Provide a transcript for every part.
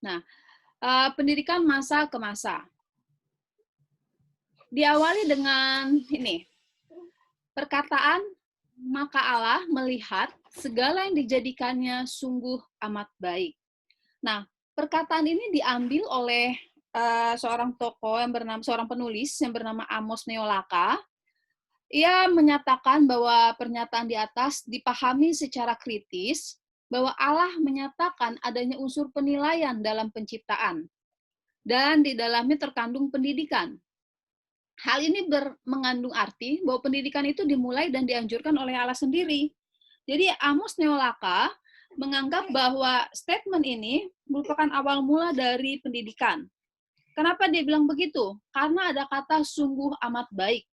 Nah, pendidikan masa ke masa. Diawali dengan ini, perkataan, maka Allah melihat segala yang dijadikannya sungguh amat baik. Nah, perkataan ini diambil oleh seorang tokoh yang bernama, seorang penulis yang bernama Amos Neolaka. Ia menyatakan bahwa pernyataan di atas dipahami secara kritis bahwa Allah menyatakan adanya unsur penilaian dalam penciptaan dan di dalamnya terkandung pendidikan. Hal ini mengandung arti bahwa pendidikan itu dimulai dan dianjurkan oleh Allah sendiri. Jadi Amos Neolaka menganggap bahwa statement ini merupakan awal mula dari pendidikan. Kenapa dia bilang begitu? Karena ada kata sungguh amat baik.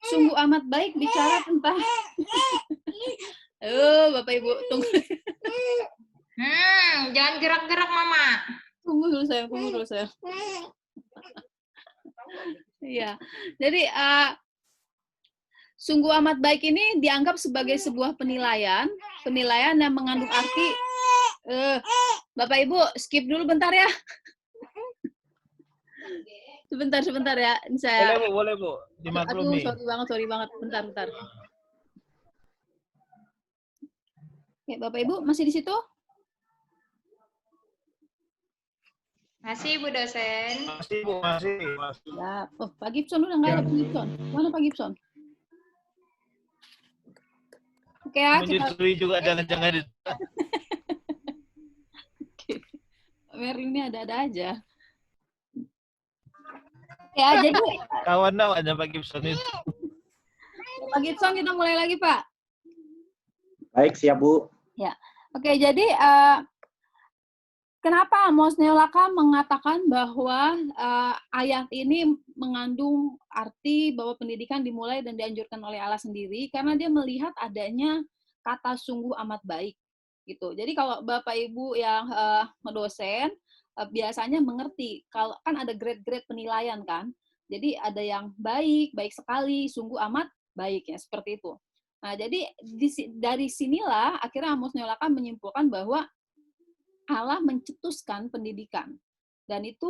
Sungguh amat baik bicara tentang Bapak Ibu, tunggu. Jangan gerak-gerak, Mama. Tunggu dulu saya. Iya. Jadi sungguh amat baik ini dianggap sebagai sebuah penilaian yang mengandung arti Bapak Ibu, skip dulu bentar ya. Sebentar ya. Saya Boleh, Bu. Dimaklumi. Aduh, sorry banget. Bentar. Oke, Bapak Ibu masih di situ? Masih, Bu dosen. Masih, Bu, masih. Ya. Oh, Pak Gibson udah nggak ada, Pak Gibson. Mana Pak Gibson? Oke ya, menyusui juga jangan-jangan. Merlin ini ada-ada aja. Ya, jadi kawan namanya Pak Gibson itu. Pak Gibson, kita mulai lagi, Pak. Baik, siap, Bu. Ya. Oke, jadi kenapa Amos Neolaka mengatakan bahwa ayat ini mengandung arti bahwa pendidikan dimulai dan dianjurkan oleh Allah sendiri? Karena dia melihat adanya kata sungguh amat baik, gitu. Jadi kalau Bapak Ibu yang dosen biasanya mengerti kalau kan ada grade-grade penilaian kan. Jadi ada yang baik sekali, sungguh amat baik ya, seperti itu. Nah, jadi dari sinilah akhirnya Amos Neolaka menyimpulkan bahwa Allah mencetuskan pendidikan. Dan itu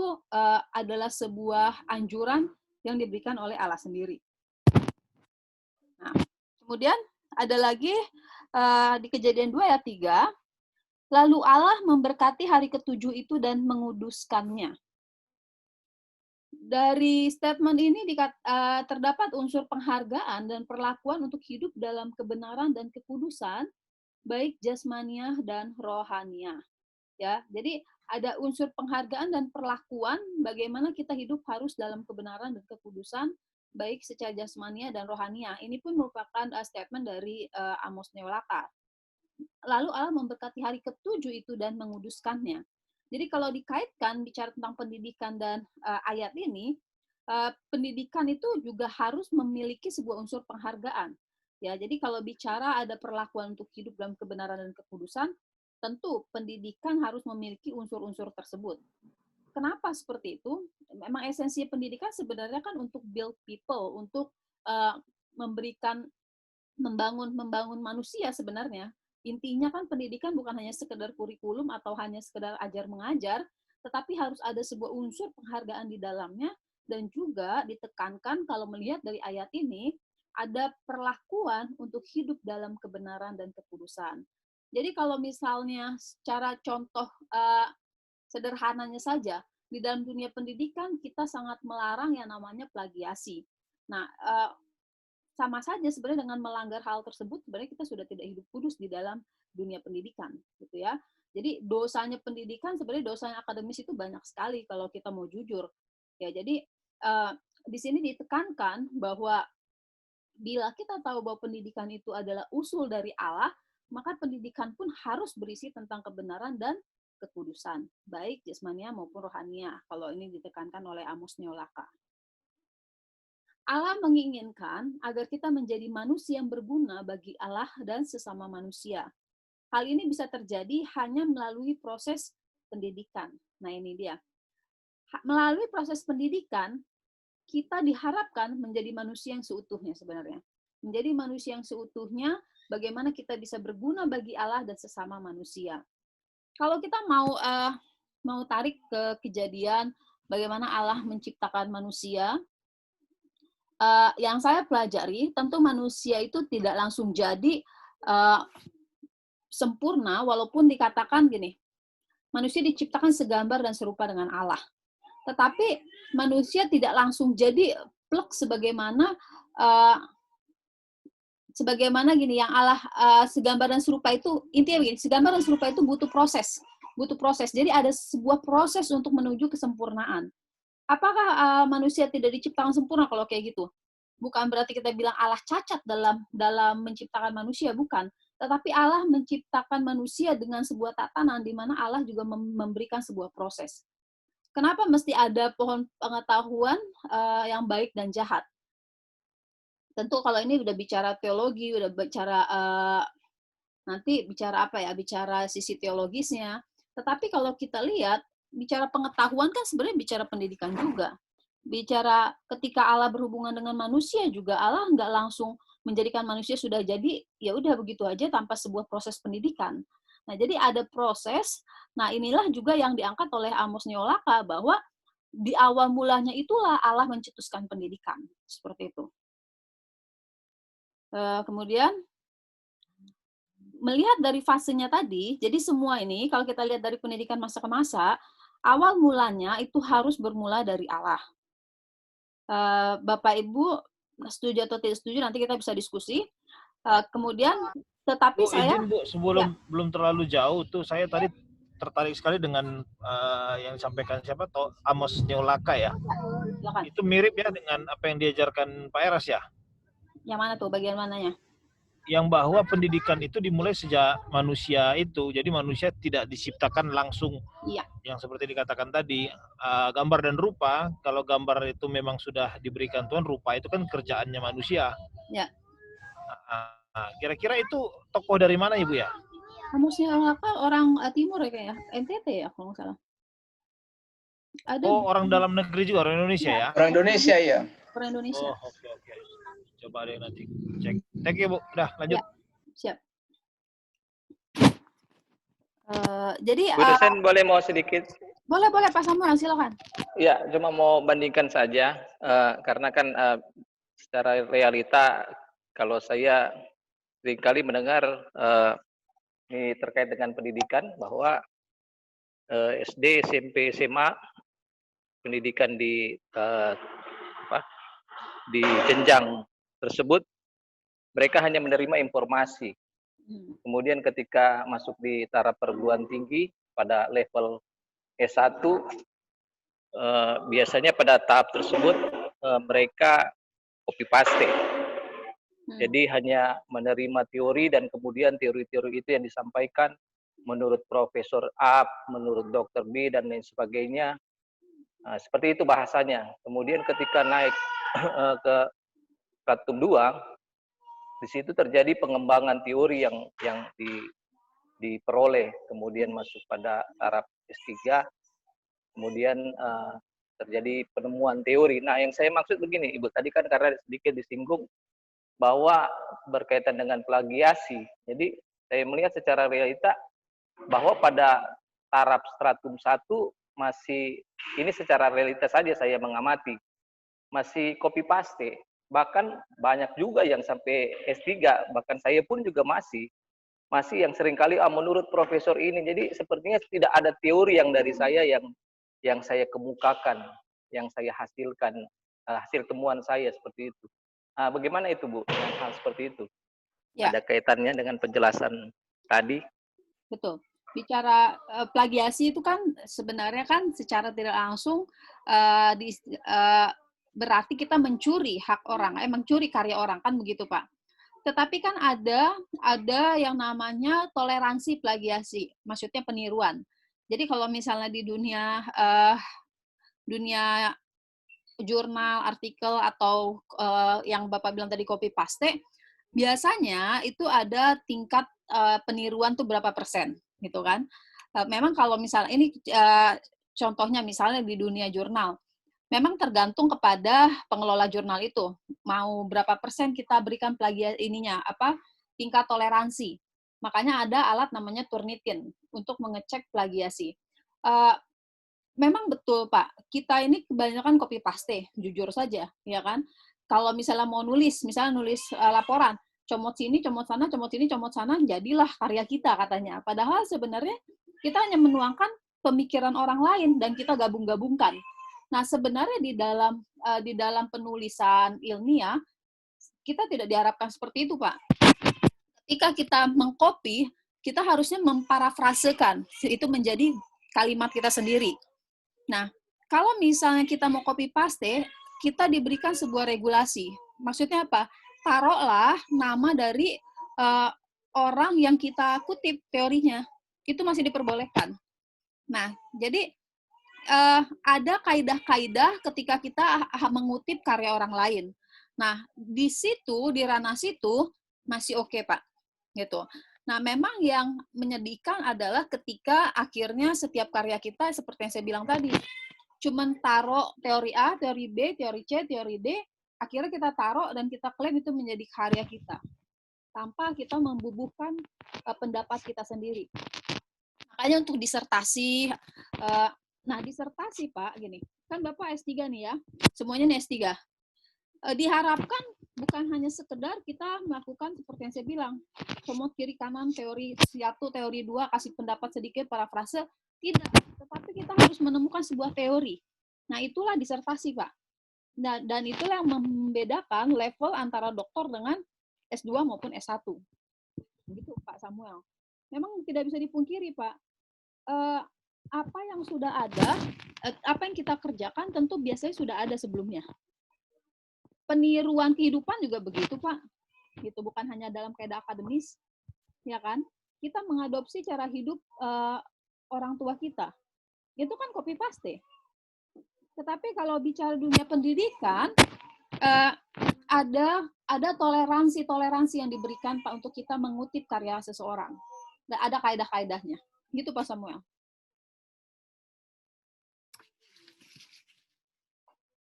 adalah sebuah anjuran yang diberikan oleh Allah sendiri. Nah, kemudian ada lagi di Kejadian 2 ayat 3, lalu Allah memberkati hari ketujuh itu dan menguduskannya. Dari statement ini terdapat unsur penghargaan dan perlakuan untuk hidup dalam kebenaran dan kekudusan, baik jasmaniah dan rohaniah. Ya, jadi ada unsur penghargaan dan perlakuan bagaimana kita hidup harus dalam kebenaran dan kekudusan, baik secara jasmania dan rohania. Ini pun merupakan statement dari Amos Neolaka. Lalu Allah memberkati hari ketujuh itu dan menguduskannya. Jadi kalau dikaitkan bicara tentang pendidikan dan ayat ini, pendidikan itu juga harus memiliki sebuah unsur penghargaan. Ya, jadi kalau bicara ada perlakuan untuk hidup dalam kebenaran dan kekudusan, tentu pendidikan harus memiliki unsur-unsur tersebut. Kenapa seperti itu? Memang esensi pendidikan sebenarnya kan untuk build people, untuk membangun manusia sebenarnya. Intinya kan pendidikan bukan hanya sekedar kurikulum atau hanya sekedar ajar mengajar, tetapi harus ada sebuah unsur penghargaan di dalamnya dan juga ditekankan kalau melihat dari ayat ini ada perlakuan untuk hidup dalam kebenaran dan kekudusan. Jadi kalau misalnya secara contoh sederhananya saja, di dalam dunia pendidikan kita sangat melarang yang namanya plagiasi. Nah, sama saja sebenarnya dengan melanggar hal tersebut, sebenarnya kita sudah tidak hidup kudus di dalam dunia pendidikan, gitu ya. Jadi dosanya pendidikan sebenarnya dosa yang akademis itu banyak sekali kalau kita mau jujur. Ya, jadi di sini ditekankan bahwa bila kita tahu bahwa pendidikan itu adalah usul dari Allah, maka pendidikan pun harus berisi tentang kebenaran dan kekudusan, baik jasmania maupun rohania. Kalau ini ditekankan oleh Amos Neolaka. Allah menginginkan agar kita menjadi manusia yang berguna bagi Allah dan sesama manusia. Hal ini bisa terjadi hanya melalui proses pendidikan. Nah, ini dia. Melalui proses pendidikan, kita diharapkan menjadi manusia yang seutuhnya sebenarnya. Menjadi manusia yang seutuhnya, bagaimana kita bisa berguna bagi Allah dan sesama manusia. Kalau kita mau mau tarik ke kejadian bagaimana Allah menciptakan manusia. Yang saya pelajari, tentu manusia itu tidak langsung jadi sempurna, walaupun dikatakan gini, manusia diciptakan segambar dan serupa dengan Allah. Tetapi manusia tidak langsung jadi plek sebagaimana gini, yang Allah segambar dan serupa itu, intinya begini, segambar dan serupa itu butuh proses. Jadi ada sebuah proses untuk menuju kesempurnaan. Apakah manusia tidak diciptakan sempurna kalau kayak gitu? Bukan berarti kita bilang Allah cacat dalam menciptakan manusia, bukan. Tetapi Allah menciptakan manusia dengan sebuah tatanan di mana Allah juga memberikan sebuah proses. Kenapa mesti ada pohon pengetahuan yang baik dan jahat? Tentu kalau ini udah bicara teologi, udah bicara nanti bicara apa ya? Bicara sisi teologisnya. Tetapi kalau kita lihat bicara pengetahuan kan sebenarnya bicara pendidikan juga. Bicara ketika Allah berhubungan dengan manusia juga, Allah nggak langsung menjadikan manusia sudah jadi, ya udah begitu aja tanpa sebuah proses pendidikan. Nah, jadi ada proses. Nah, inilah juga yang diangkat oleh Amos Neolaka, bahwa di awal mulanya itulah Allah mencetuskan pendidikan. Seperti itu. Kemudian, melihat dari fasenya tadi, jadi semua ini, kalau kita lihat dari pendidikan masa ke masa, awal mulanya itu harus bermula dari Allah. Bapak Ibu setuju atau tidak setuju, nanti kita bisa diskusi. Kemudian, tetapi Bu, saya... izin Bu, sebelum belum terlalu jauh tuh, saya tadi tertarik sekali dengan yang disampaikan siapa, Amos Neolaka ya. Silakan. Itu mirip ya dengan apa yang diajarkan Pak Eras ya. Yang mana tuh, bagian mananya? Yang bahwa pendidikan itu dimulai sejak manusia itu, jadi manusia tidak diciptakan langsung. Iya. Yang seperti dikatakan tadi, gambar dan rupa. Kalau gambar itu memang sudah diberikan Tuhan, rupa itu kan kerjaannya manusia. Ya. Kira-kira itu tokoh dari mana Ibu ya? Amos Neolaka orang timur ya kayaknya, NTT ya kalau nggak salah. Ada. Oh, orang dalam negeri juga, orang Indonesia ya? Orang Indonesia ya. Orang Indonesia. Oh, oke. Coba deh nanti cek. Thank you, Bu. Udah, lanjut. Ya, siap. Jadi Bu dosen boleh mau sedikit? boleh Pak Samuel, silakan. Ya, cuma mau bandingkan saja karena kan secara realita kalau saya seringkali mendengar ini terkait dengan pendidikan bahwa SD, SMP, SMA pendidikan di jenjang tersebut mereka hanya menerima informasi. Kemudian ketika masuk di taraf perguruan tinggi pada level S1 biasanya pada tahap tersebut mereka copy paste. Jadi hanya menerima teori dan kemudian teori-teori itu yang disampaikan menurut Profesor A, menurut Dokter B dan lain sebagainya. Seperti itu bahasanya. Kemudian ketika naik ke stratum 2, di situ terjadi pengembangan teori yang diperoleh, kemudian masuk pada taraf S3, kemudian terjadi penemuan teori. Nah, yang saya maksud begini, Ibu, tadi kan karena sedikit disinggung bahwa berkaitan dengan plagiasi. Jadi, saya melihat secara realita bahwa pada taraf stratum 1 masih, ini secara realita saja saya mengamati, masih copy paste. Bahkan banyak juga yang sampai S3, bahkan saya pun juga masih yang seringkali menurut profesor ini. Jadi sepertinya tidak ada teori yang dari saya yang saya kemukakan, yang saya hasilkan, hasil temuan saya seperti itu. Bagaimana itu Bu, dengan hal seperti itu? Ya. Ada kaitannya dengan penjelasan tadi? Betul. Bicara plagiasi itu kan sebenarnya kan secara tidak langsung berarti kita mencuri hak orang, mencuri karya orang, kan begitu Pak. Tetapi kan ada yang namanya toleransi plagiasi, maksudnya peniruan. Jadi kalau misalnya di dunia jurnal, artikel atau yang Bapak bilang tadi copy paste, biasanya itu ada tingkat peniruan tuh berapa persen, gitu kan? Memang kalau misalnya ini contohnya misalnya di dunia jurnal, memang tergantung kepada pengelola jurnal itu mau berapa persen kita berikan plagiat tingkat toleransi. Makanya ada alat namanya Turnitin untuk mengecek plagiasi. memang betul Pak, kita ini kebanyakan copy paste, jujur saja, ya kan? Kalau misalnya mau nulis, misalnya nulis laporan, comot sini, comot sana, comot sini, comot sana, jadilah karya kita katanya. Padahal sebenarnya kita hanya menuangkan pemikiran orang lain dan kita gabung-gabungkan. Nah, sebenarnya di dalam penulisan ilmiah kita tidak diharapkan seperti itu, Pak. Ketika kita mengcopy, kita harusnya memparafrasekan itu menjadi kalimat kita sendiri. Nah, kalau misalnya kita mau copy paste, kita diberikan sebuah regulasi. Maksudnya apa? Taruhlah nama dari orang yang kita kutip teorinya. Itu masih diperbolehkan. Nah, jadi ada kaidah-kaidah ketika kita mengutip karya orang lain. Nah, di situ, di ranah situ, masih oke, Pak. Gitu. Nah, memang yang menyedihkan adalah ketika akhirnya setiap karya kita, seperti yang saya bilang tadi, cuman taruh teori A, teori B, teori C, teori D, akhirnya kita taruh dan kita klaim itu menjadi karya kita. Tanpa kita membubuhkan pendapat kita sendiri. Makanya untuk disertasi, nah disertasi Pak, gini, kan Bapak S3 nih ya, semuanya nih S3. Diharapkan bukan hanya sekedar kita melakukan seperti yang saya bilang, comot kiri kanan, teori 1, teori 2, kasih pendapat sedikit, parafrase, tidak. Tetapi kita harus menemukan sebuah teori. Nah itulah disertasi Pak. Nah, dan itulah yang membedakan level antara doktor dengan S2 maupun S1. Begitu Pak Samuel. Memang tidak bisa dipungkiri Pak, apa yang sudah ada, apa yang kita kerjakan tentu biasanya sudah ada sebelumnya. Peniruan kehidupan juga begitu Pak, gitu, bukan hanya dalam kaidah akademis, ya kan? Kita mengadopsi cara hidup orang tua kita, itu kan copy paste. Tetapi kalau bicara dunia pendidikan, ada toleransi yang diberikan Pak untuk kita mengutip karya seseorang. Dan ada kaidah-kaidahnya. Gitu Pak Samuel.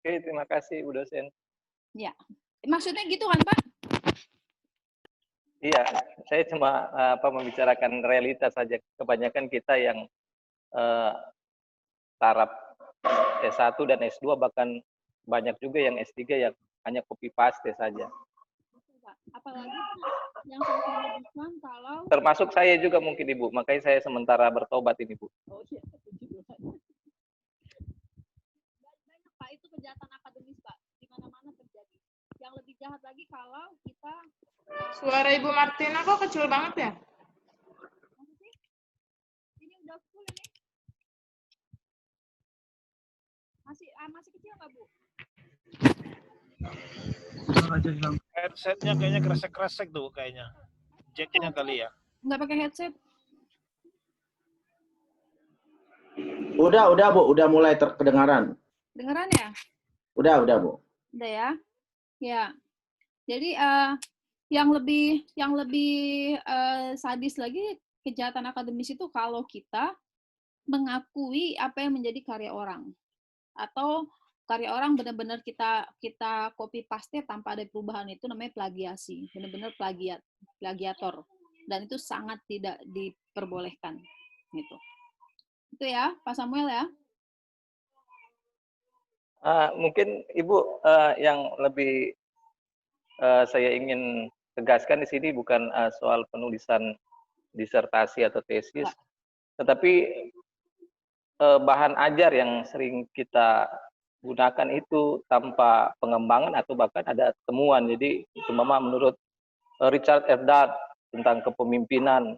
Oke, terima kasih Bu dosen. Ya, maksudnya gitu kan Pak? Iya, saya cuma membicarakan realitas saja. Kebanyakan kita yang taraf S1 dan S2, bahkan banyak juga yang S3 yang hanya copy paste saja. Apalagi yang saya menyebutkan kalau termasuk saya juga mungkin Ibu, makanya saya sementara bertobat ini Bu. Oh iya, banyak Pak, itu kejahatan akademis Pak, di mana-mana terjadi. Yang lebih jahat lagi kalau kita Suara Ibu Martina kok kecil banget ya? ini udah full ini. Masih kecil nggak Bu? Headsetnya kayaknya kresek-kresek tuh kayaknya. Jacknya kali ya. Nggak pakai headset? Udah Bu, udah mulai kedengaran. Dengeran ya? Udah Bu. Udah ya? Ya. Jadi yang lebih sadis lagi kejahatan akademis itu kalau kita mengakui apa yang menjadi karya orang. Atau karya orang benar-benar kita copy paste tanpa ada perubahan, itu namanya plagiasi, benar-benar plagiator, dan itu sangat tidak diperbolehkan gitu. Itu ya Pak Samuel ya. Mungkin Ibu yang lebih saya ingin tegaskan di sini bukan soal penulisan disertasi atau tesis, tetapi bahan ajar yang sering kita gunakan itu tanpa pengembangan atau bahkan ada temuan. Jadi umpama menurut Richard F. Dart tentang kepemimpinan,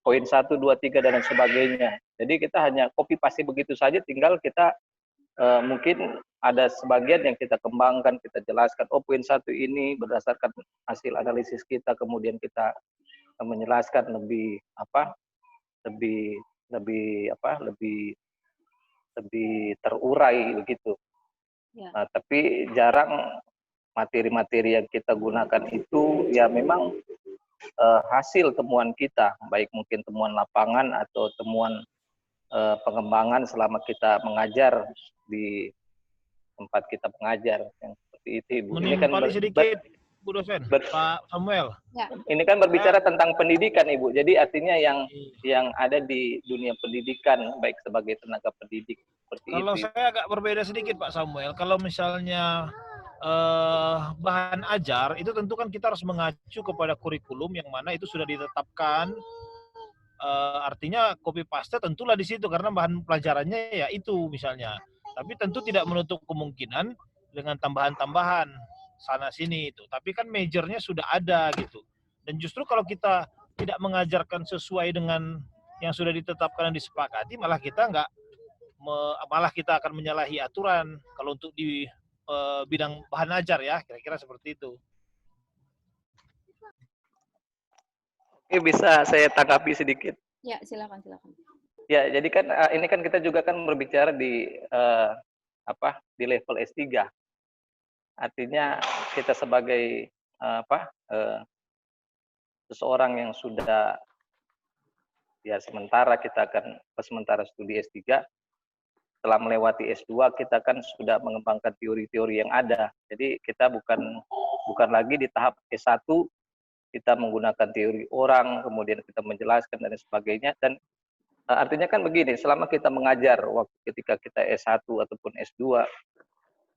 poin 1, 2, 3 dan sebagainya. Jadi kita hanya copy paste begitu saja, tinggal kita mungkin ada sebagian yang kita kembangkan, kita jelaskan, oh poin 1 ini berdasarkan hasil analisis kita, kemudian kita menjelaskan lebih terurai begitu. Ya. Nah, tapi jarang materi-materi yang kita gunakan itu ya memang hasil temuan kita, baik mungkin temuan lapangan atau temuan pengembangan selama kita mengajar di tempat kita mengajar, yang seperti itu Ibu. Ini kan sedikit Bu dosen, Pak Samuel. Ya. Ini kan berbicara tentang pendidikan Ibu. Jadi artinya yang ada di dunia pendidikan, baik sebagai tenaga pendidik seperti Kalau itu. saya agak berbeda sedikit Pak Samuel. Kalau misalnya bahan ajar itu tentu kan kita harus mengacu kepada kurikulum yang mana itu sudah ditetapkan. Artinya copy paste tentulah di situ karena bahan pelajarannya ya itu misalnya. Tapi tentu tidak menutup kemungkinan dengan tambahan-tambahan sana sini itu. Tapi kan majornya sudah ada gitu. Dan justru kalau kita tidak mengajarkan sesuai dengan yang sudah ditetapkan dan disepakati, malah kita akan menyalahi aturan kalau untuk di bidang bahan ajar ya, kira-kira seperti itu. Oke, bisa saya tanggapi sedikit? Ya, silakan. Ya, jadi kan ini kan kita juga kan berbicara di di level S3. Artinya kita sebagai seseorang yang sudah ya sementara studi S3, setelah melewati S2 kita kan sudah mengembangkan teori-teori yang ada. Jadi kita bukan lagi di tahap S1 kita menggunakan teori orang, kemudian kita menjelaskan dan sebagainya. Dan artinya kan begini, selama kita mengajar ketika kita S1 ataupun S2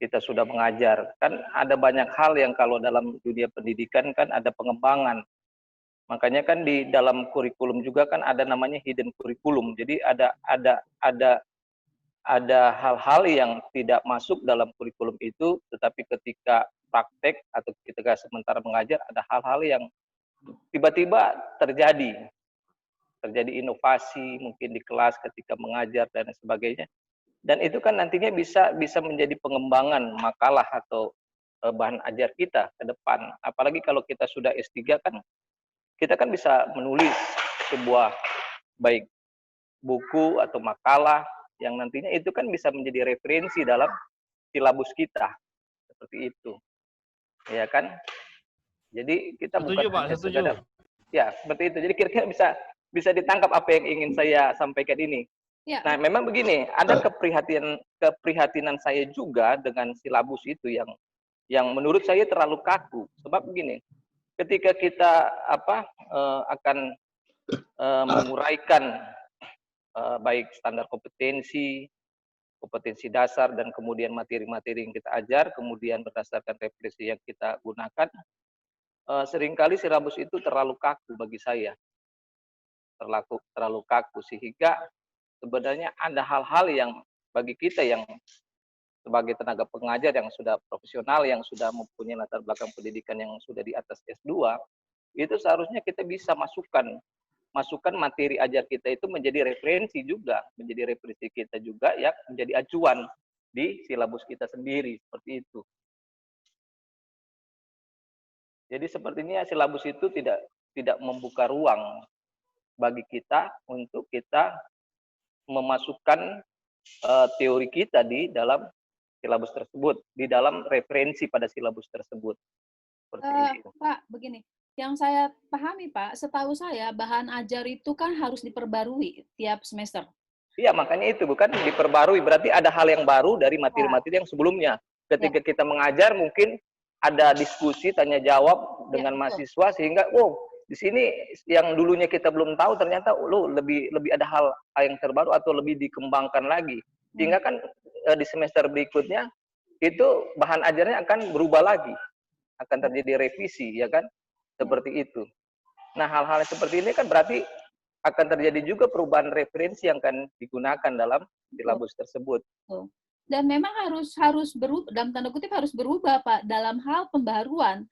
kita sudah mengajar, kan ada banyak hal yang kalau dalam dunia pendidikan kan ada pengembangan. Makanya kan di dalam kurikulum juga kan ada namanya hidden kurikulum. Jadi ada hal-hal yang tidak masuk dalam kurikulum itu, tetapi ketika praktek atau ketika sementara mengajar ada hal-hal yang tiba-tiba terjadi inovasi mungkin di kelas ketika mengajar dan sebagainya. Dan itu kan nantinya bisa menjadi pengembangan makalah atau bahan ajar kita ke depan. Apalagi kalau kita sudah S3 kan kita kan bisa menulis sebuah baik buku atau makalah yang nantinya itu kan bisa menjadi referensi dalam silabus kita, seperti itu, ya kan? Jadi kita Setuju, bukan Pak, hanya setuju. sekadar, ya seperti itu. Jadi kira-kira bisa ditangkap apa yang ingin saya sampaikan ini. Ya. Nah, memang begini, ada keprihatinan saya juga dengan silabus itu yang menurut saya terlalu kaku. Sebab begini, ketika kita akan menguraikan baik standar kompetensi dasar dan kemudian materi-materi yang kita ajar, kemudian berdasarkan referensi yang kita gunakan, seringkali silabus itu terlalu kaku bagi saya, terlalu kaku sehingga sebenarnya ada hal-hal yang bagi kita yang sebagai tenaga pengajar yang sudah profesional, yang sudah mempunyai latar belakang pendidikan yang sudah di atas S2, itu seharusnya kita bisa masukkan materi ajar kita itu menjadi referensi juga, menjadi referensi kita juga ya, menjadi acuan di silabus kita sendiri, seperti itu. Jadi sepertinya silabus itu tidak membuka ruang bagi kita untuk kita memasukkan teori kita di dalam silabus tersebut, di dalam referensi pada silabus tersebut. Seperti itu. Pak, begini. Yang saya pahami, Pak, setahu saya bahan ajar itu kan harus diperbarui tiap semester. Iya, makanya itu bukan diperbarui, berarti ada hal yang baru dari materi-materi yang sebelumnya. Ketika kita mengajar mungkin ada diskusi tanya jawab dengan mahasiswa sehingga di sini yang dulunya kita belum tahu ternyata lebih ada hal yang terbaru atau lebih dikembangkan lagi. Sehingga kan di semester berikutnya itu bahan ajarnya akan berubah lagi. Akan terjadi revisi, ya kan? Seperti itu. Nah, hal-hal seperti ini kan berarti akan terjadi juga perubahan referensi yang akan digunakan dalam silabus tersebut. Dan memang harus berubah, dalam tanda kutip harus berubah, Pak, dalam hal pembaruan.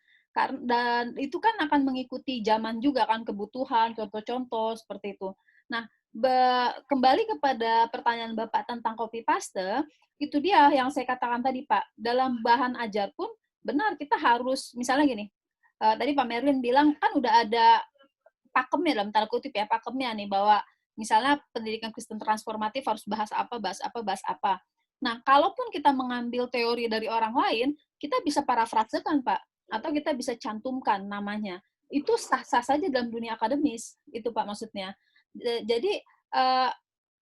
Dan itu kan akan mengikuti zaman juga kan, kebutuhan, contoh-contoh seperti itu. Nah, kembali kepada pertanyaan Bapak tentang copy paste, itu dia yang saya katakan tadi, Pak. Dalam bahan ajar pun benar kita harus, misalnya gini, tadi Pak Merwin bilang kan udah ada pakemnya, dalam tanda kutip ya, pakemnya nih, bahwa misalnya pendidikan Kristen transformatif harus bahas apa. Nah, kalaupun kita mengambil teori dari orang lain, kita bisa parafrasekan, Pak, atau kita bisa cantumkan namanya. Itu sah-sah saja dalam dunia akademis, itu Pak maksudnya. Jadi,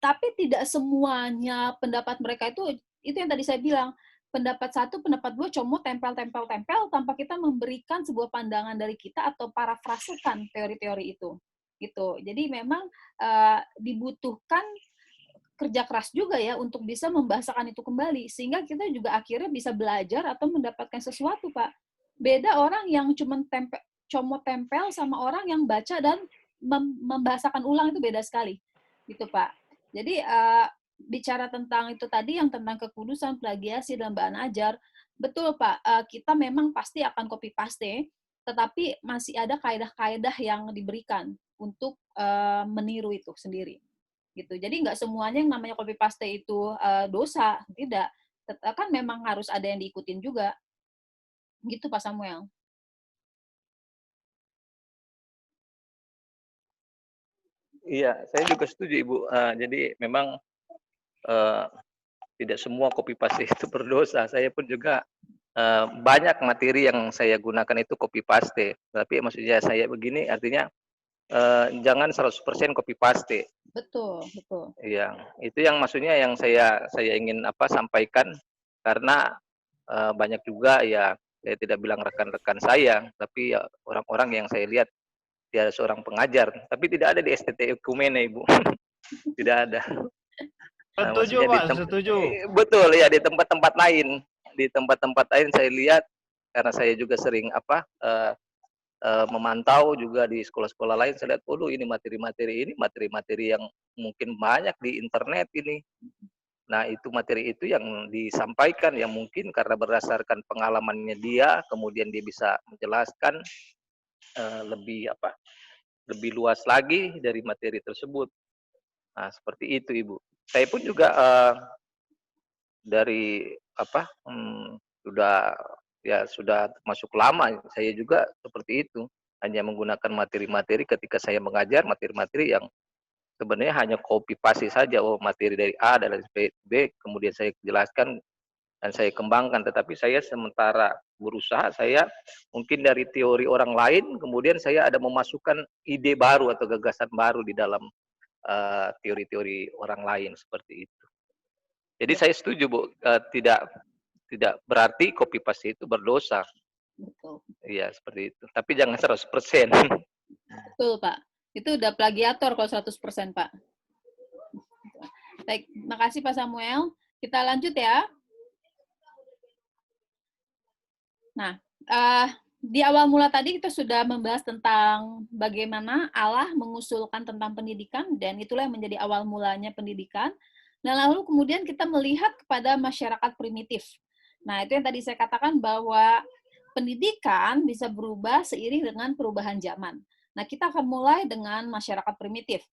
tapi tidak semuanya pendapat mereka itu yang tadi saya bilang, pendapat satu, pendapat dua, cuma tempel tanpa kita memberikan sebuah pandangan dari kita atau parafrasekan teori-teori itu. Gitu. Jadi memang dibutuhkan kerja keras juga ya untuk bisa membahasakan itu kembali, sehingga kita juga akhirnya bisa belajar atau mendapatkan sesuatu, Pak. Beda orang yang cuma comot tempel sama orang yang baca dan membahasakan ulang, itu beda sekali, gitu Pak. Jadi bicara tentang itu tadi yang tentang kekudusan, plagiasi dan bahan ajar, betul Pak, kita memang pasti akan copy paste, tetapi masih ada kaedah-kaedah yang diberikan untuk meniru itu sendiri. Gitu. Jadi nggak semuanya yang namanya copy paste itu dosa, tidak. Kan memang harus ada yang diikutin juga. Gitu Pak Samuel. Iya, saya juga setuju Ibu. Jadi memang tidak semua copy paste itu berdosa. Saya pun juga banyak materi yang saya gunakan itu copy paste. Tapi maksudnya saya begini, artinya jangan 100% copy paste. Betul, betul. Iya, itu yang maksudnya yang saya ingin sampaikan, karena banyak juga ya, saya tidak bilang rekan-rekan saya, tapi ya orang-orang yang saya lihat dia seorang pengajar, tapi tidak ada di STT Ekumene, Ibu. Tidak ada. Setuju Pak, setuju. Betul ya, di tempat-tempat lain. Di tempat-tempat lain saya lihat, karena saya juga sering memantau juga di sekolah-sekolah lain, saya lihat, ini materi-materi yang mungkin banyak di internet ini. Nah, itu materi itu yang disampaikan yang mungkin karena berdasarkan pengalamannya dia, kemudian dia bisa menjelaskan lebih luas lagi dari materi tersebut. Nah, seperti itu Ibu. Saya pun juga dari sudah masuk lama, saya juga seperti itu, hanya menggunakan materi-materi ketika saya mengajar, materi-materi yang sebenarnya hanya copy paste saja, materi dari A dan B, kemudian saya jelaskan dan saya kembangkan, tetapi saya sementara berusaha, saya mungkin dari teori orang lain, kemudian saya ada memasukkan ide baru atau gagasan baru di dalam teori-teori orang lain, seperti itu. Jadi saya setuju Bu, tidak berarti copy paste itu berdosa. Betul. Iya, seperti itu. Tapi jangan 100%. Betul, Pak. Itu udah plagiator kalau 100%, Pak. Baik, makasih Pak Samuel. Kita lanjut ya. Nah, di awal mula tadi kita sudah membahas tentang bagaimana Allah mengusulkan tentang pendidikan, dan itulah yang menjadi awal mulanya pendidikan. Dan lalu kemudian kita melihat kepada masyarakat primitif. Nah, itu yang tadi saya katakan bahwa pendidikan bisa berubah seiring dengan perubahan zaman. Nah, kita akan mulai dengan masyarakat primitif.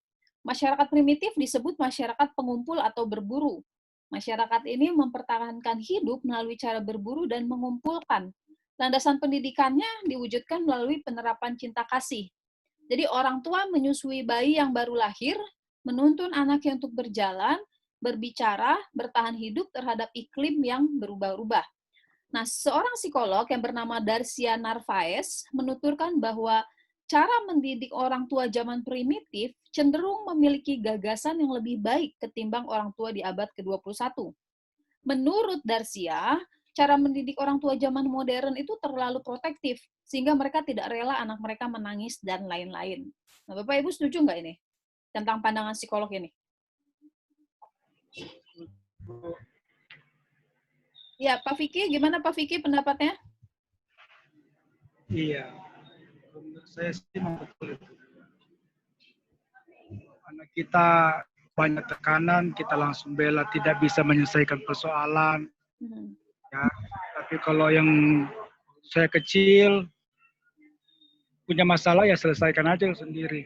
Masyarakat primitif disebut masyarakat pengumpul atau berburu. Masyarakat ini mempertahankan hidup melalui cara berburu dan mengumpulkan. Landasan pendidikannya diwujudkan melalui penerapan cinta kasih. Jadi orang tua menyusui bayi yang baru lahir, menuntun anaknya untuk berjalan, berbicara, bertahan hidup terhadap iklim yang berubah-ubah. Nah, seorang psikolog yang bernama Darcia Narvaez menuturkan bahwa cara mendidik orang tua zaman primitif cenderung memiliki gagasan yang lebih baik ketimbang orang tua di abad ke-21. Menurut Darcia, cara mendidik orang tua zaman modern itu terlalu protektif, sehingga mereka tidak rela anak mereka menangis dan lain-lain. Nah, Bapak Ibu setuju nggak ini? Tentang pandangan psikolog ini? Ya, Pak Vicky, gimana Pak Vicky pendapatnya? Iya, menurut saya sih memang betul itu. Karena kita banyak tekanan, kita langsung bela, tidak bisa menyelesaikan persoalan. Ya, tapi kalau yang saya kecil punya masalah ya selesaikan aja sendiri.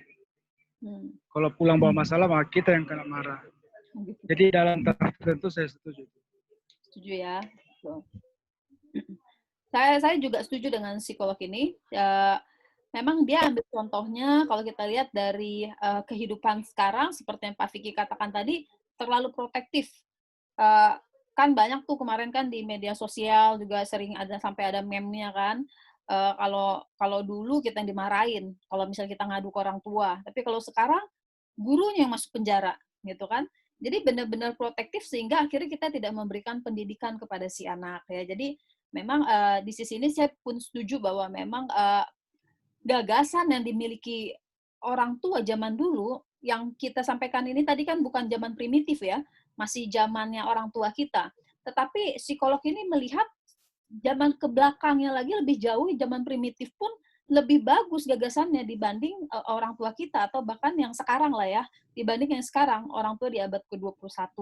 Kalau pulang bawa masalah, maka kita yang kena marah. Jadi dalam taraf tertentu saya setuju. Setuju ya. Saya juga setuju dengan psikolog ini. Memang dia ambil contohnya kalau kita lihat dari kehidupan sekarang, seperti yang Pak Vicky katakan tadi, terlalu protektif. Kan banyak tuh kemarin kan di media sosial juga sering ada sampai ada meme-nya kan. Kalau dulu kita yang dimarahin, kalau misalnya kita ngadu ke orang tua. Tapi kalau sekarang gurunya yang masuk penjara, gitu kan. Jadi benar-benar protektif sehingga akhirnya kita tidak memberikan pendidikan kepada si anak ya. Jadi memang di sisi ini saya pun setuju bahwa memang gagasan yang dimiliki orang tua zaman dulu yang kita sampaikan ini tadi kan bukan zaman primitif ya, masih zamannya orang tua kita. Tetapi psikolog ini melihat zaman ke belakangnya lagi lebih jauh, zaman primitif pun lebih bagus gagasannya dibanding orang tua kita, atau bahkan yang sekarang lah ya, dibanding yang sekarang, orang tua di abad ke-21.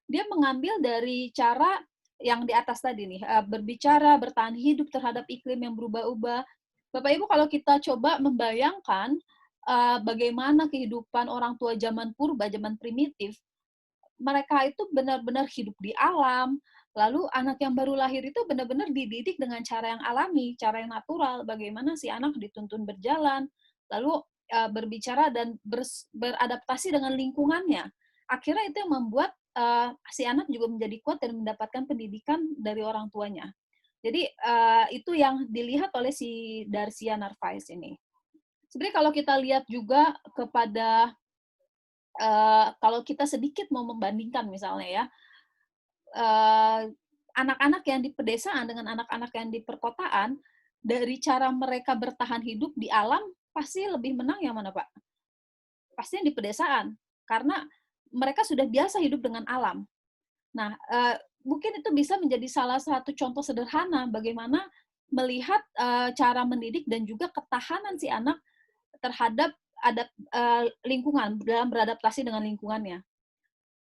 Dia mengambil dari cara yang di atas tadi nih, berbicara, bertahan hidup terhadap iklim yang berubah-ubah. Bapak Ibu, kalau kita coba membayangkan bagaimana kehidupan orang tua zaman purba, zaman primitif, mereka itu benar-benar hidup di alam, lalu anak yang baru lahir itu benar-benar dididik dengan cara yang alami, cara yang natural, bagaimana si anak dituntun berjalan, lalu berbicara dan beradaptasi dengan lingkungannya. Akhirnya itu yang membuat si anak juga menjadi kuat dan mendapatkan pendidikan dari orang tuanya. Jadi itu yang dilihat oleh si Darcia Narvaez ini. Sebenarnya kalau kita lihat juga kepada kalau kita sedikit mau membandingkan misalnya ya, anak-anak yang di pedesaan dengan anak-anak yang di perkotaan, dari cara mereka bertahan hidup di alam, pasti lebih menang yang mana, Pak? Pasti yang di pedesaan, karena mereka sudah biasa hidup dengan alam. Nah, mungkin itu bisa menjadi salah satu contoh sederhana bagaimana melihat cara mendidik dan juga ketahanan si anak terhadap lingkungan, dalam beradaptasi dengan lingkungannya.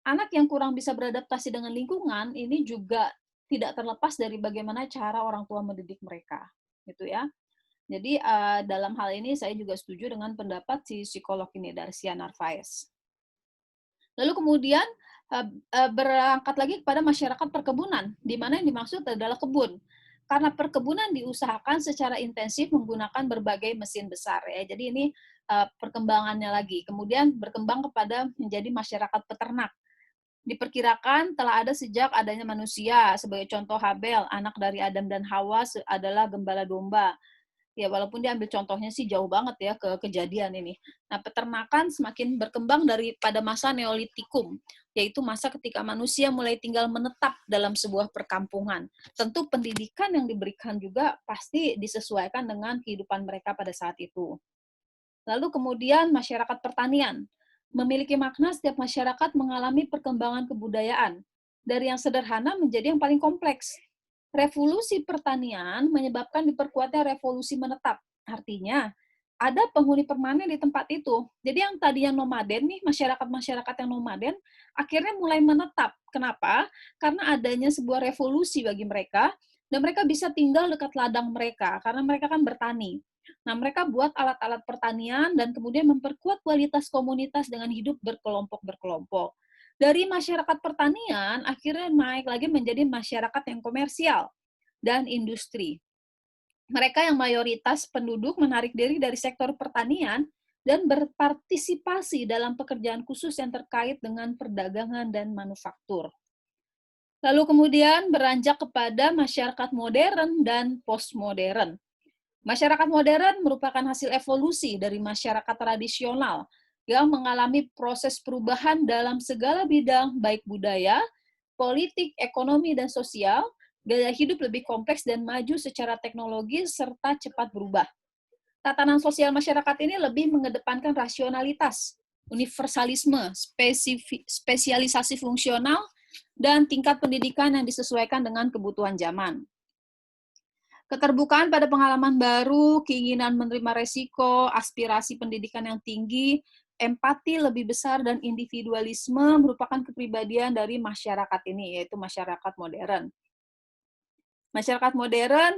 Anak yang kurang bisa beradaptasi dengan lingkungan ini juga tidak terlepas dari bagaimana cara orang tua mendidik mereka, gitu ya. Jadi dalam hal ini saya juga setuju dengan pendapat si psikolog ini, Darcia Narvaez. Lalu kemudian berangkat lagi kepada masyarakat perkebunan, di mana yang dimaksud adalah kebun. Karena perkebunan diusahakan secara intensif menggunakan berbagai mesin besar ya. Jadi ini perkembangannya lagi. Kemudian berkembang kepada menjadi masyarakat peternak. Diperkirakan telah ada sejak adanya manusia, sebagai contoh Habel, anak dari Adam dan Hawa adalah gembala domba. Ya, walaupun dia ambil contohnya sih jauh banget ya ke kejadian ini. Nah, peternakan semakin berkembang daripada masa Neolitikum, yaitu masa ketika manusia mulai tinggal menetap dalam sebuah perkampungan. Tentu pendidikan yang diberikan juga pasti disesuaikan dengan kehidupan mereka pada saat itu. Lalu kemudian masyarakat pertanian. Memiliki makna setiap masyarakat mengalami perkembangan kebudayaan, dari yang sederhana menjadi yang paling kompleks. Revolusi pertanian menyebabkan diperkuatnya revolusi menetap. Artinya, ada penghuni permanen di tempat itu. Jadi yang tadinya nomaden nih, masyarakat-masyarakat yang nomaden, akhirnya mulai menetap. Kenapa? Karena adanya sebuah revolusi bagi mereka, dan mereka bisa tinggal dekat ladang mereka, karena mereka kan bertani. Nah, mereka buat alat-alat pertanian dan kemudian memperkuat kualitas komunitas dengan hidup berkelompok-berkelompok. Dari masyarakat pertanian, akhirnya naik lagi menjadi masyarakat yang komersial dan industri. Mereka yang mayoritas penduduk menarik diri dari sektor pertanian dan berpartisipasi dalam pekerjaan khusus yang terkait dengan perdagangan dan manufaktur. Lalu kemudian beranjak kepada masyarakat modern dan postmodern. Masyarakat modern merupakan hasil evolusi dari masyarakat tradisional yang mengalami proses perubahan dalam segala bidang, baik budaya, politik, ekonomi, dan sosial, gaya hidup lebih kompleks dan maju secara teknologis, serta cepat berubah. Tatanan sosial masyarakat ini lebih mengedepankan rasionalitas, universalisme, spesialisasi fungsional, dan tingkat pendidikan yang disesuaikan dengan kebutuhan zaman. Keterbukaan pada pengalaman baru, keinginan menerima resiko, aspirasi pendidikan yang tinggi, empati lebih besar, dan individualisme merupakan kepribadian dari masyarakat ini, yaitu masyarakat modern. Masyarakat modern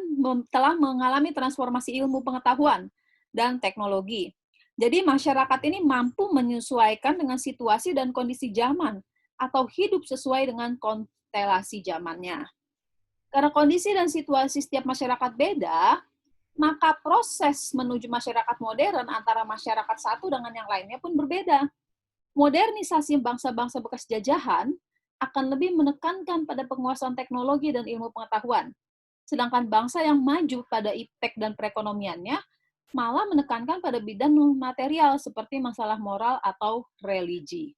telah mengalami transformasi ilmu pengetahuan dan teknologi. Jadi masyarakat ini mampu menyesuaikan dengan situasi dan kondisi zaman, atau hidup sesuai dengan konstelasi zamannya. Karena kondisi dan situasi setiap masyarakat beda, maka proses menuju masyarakat modern antara masyarakat satu dengan yang lainnya pun berbeda. Modernisasi bangsa-bangsa bekas jajahan akan lebih menekankan pada penguasaan teknologi dan ilmu pengetahuan. Sedangkan bangsa yang maju pada iptek dan perekonomiannya malah menekankan pada bidang material seperti masalah moral atau religi.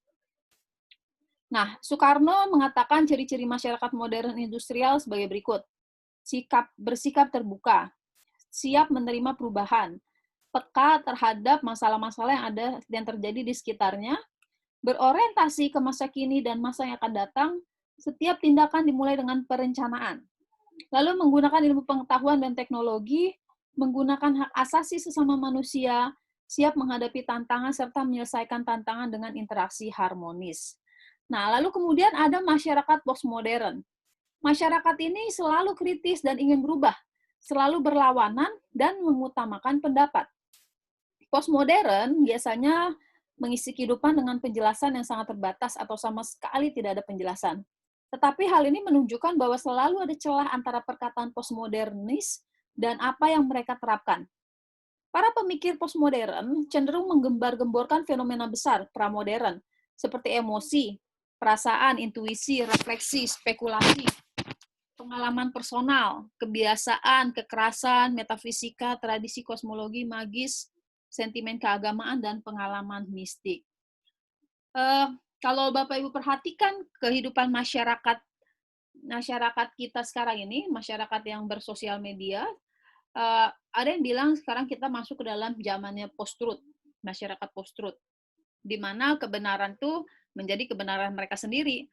Nah, Soekarno mengatakan ciri-ciri masyarakat modern industrial sebagai berikut. Bersikap terbuka, siap menerima perubahan, peka terhadap masalah-masalah yang ada yang terjadi di sekitarnya, berorientasi ke masa kini dan masa yang akan datang. Setiap tindakan dimulai dengan perencanaan. Lalu menggunakan ilmu pengetahuan dan teknologi, menggunakan hak asasi sesama manusia, siap menghadapi tantangan serta menyelesaikan tantangan dengan interaksi harmonis. Nah, lalu kemudian ada masyarakat postmodern. Masyarakat ini selalu kritis dan ingin berubah, selalu berlawanan dan mengutamakan pendapat. Postmodern biasanya mengisi kehidupan dengan penjelasan yang sangat terbatas atau sama sekali tidak ada penjelasan. Tetapi hal ini menunjukkan bahwa selalu ada celah antara perkataan postmodernis dan apa yang mereka terapkan. Para pemikir postmodern cenderung menggembar-gemborkan fenomena besar pramodern, seperti emosi, perasaan, intuisi, refleksi, spekulasi, pengalaman personal, kebiasaan, kekerasan, metafisika, tradisi kosmologi, magis, sentimen keagamaan, dan pengalaman mistik. Kalau Bapak Ibu perhatikan kehidupan masyarakat kita sekarang ini, masyarakat yang bersosial media, ada yang bilang sekarang kita masuk ke dalam zamannya post-truth, masyarakat post-truth, di mana kebenaran itu menjadi kebenaran mereka sendiri.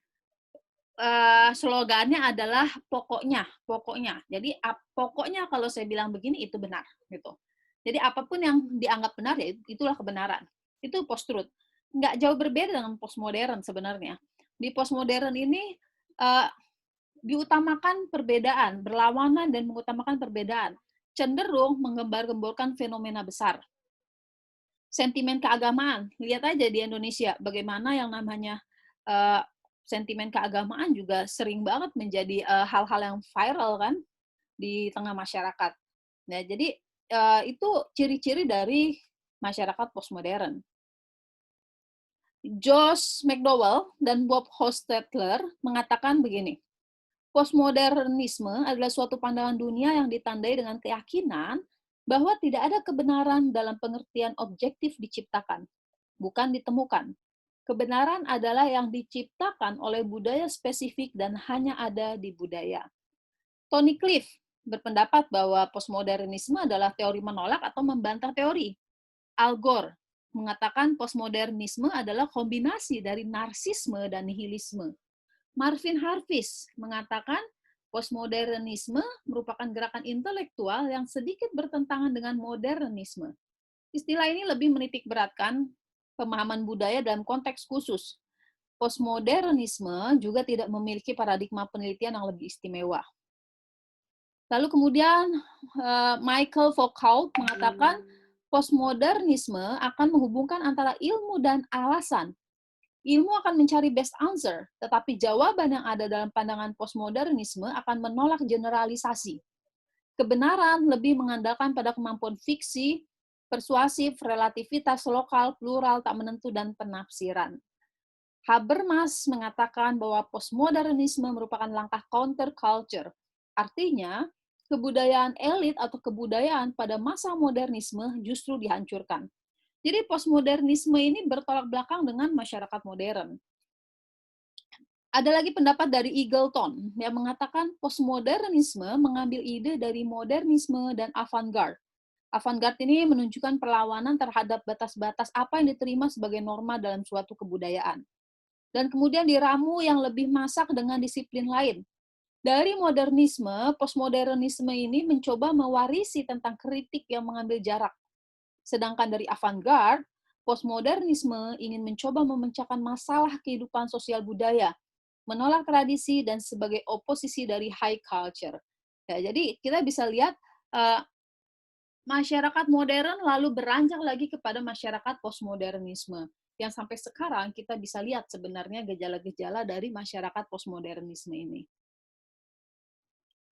Slogannya adalah pokoknya. Jadi pokoknya kalau saya bilang begini itu benar, gitu. Jadi apapun yang dianggap benar ya itulah kebenaran. Itu post-truth. Nggak jauh berbeda dengan postmodern sebenarnya. Di postmodern ini diutamakan perbedaan, berlawanan dan mengutamakan perbedaan, cenderung menggembar-gemborkan fenomena besar. Sentimen keagamaan, lihat aja di Indonesia bagaimana yang namanya sentimen keagamaan juga sering banget menjadi hal-hal yang viral kan di tengah masyarakat. Nah, jadi itu ciri-ciri dari masyarakat postmodern. Josh McDowell dan Bob Hostetler mengatakan begini, postmodernisme adalah suatu pandangan dunia yang ditandai dengan keyakinan bahwa tidak ada kebenaran dalam pengertian objektif diciptakan, bukan ditemukan. Kebenaran adalah yang diciptakan oleh budaya spesifik dan hanya ada di budaya. Tony Cliff berpendapat bahwa postmodernisme adalah teori menolak atau membantah teori. Al Gore mengatakan postmodernisme adalah kombinasi dari narsisme dan nihilisme. Marvin Harvis mengatakan postmodernisme merupakan gerakan intelektual yang sedikit bertentangan dengan modernisme. Istilah ini lebih menitik beratkan pemahaman budaya dalam konteks khusus. Postmodernisme juga tidak memiliki paradigma penelitian yang lebih istimewa. Lalu kemudian Michael Foucault mengatakan postmodernisme akan menghubungkan antara ilmu dan alasan. Ilmu akan mencari best answer, tetapi jawaban yang ada dalam pandangan postmodernisme akan menolak generalisasi. Kebenaran lebih mengandalkan pada kemampuan fiksi, persuasif, relativitas lokal, plural, tak menentu, dan penafsiran. Habermas mengatakan bahwa postmodernisme merupakan langkah counterculture. Artinya, kebudayaan elit atau kebudayaan pada masa modernisme justru dihancurkan. Jadi postmodernisme ini bertolak belakang dengan masyarakat modern. Ada lagi pendapat dari Eagleton yang mengatakan postmodernisme mengambil ide dari modernisme dan avant-garde. Avant-garde ini menunjukkan perlawanan terhadap batas-batas apa yang diterima sebagai norma dalam suatu kebudayaan. Dan kemudian diramu yang lebih masak dengan disiplin lain. Dari modernisme, postmodernisme ini mencoba mewarisi tentang kritik yang mengambil jarak. Sedangkan dari avant-garde, postmodernisme ingin mencoba memecahkan masalah kehidupan sosial budaya, menolak tradisi, dan sebagai oposisi dari high culture. Ya, jadi kita bisa lihat masyarakat modern lalu beranjak lagi kepada masyarakat postmodernisme. Yang sampai sekarang kita bisa lihat sebenarnya gejala-gejala dari masyarakat postmodernisme ini.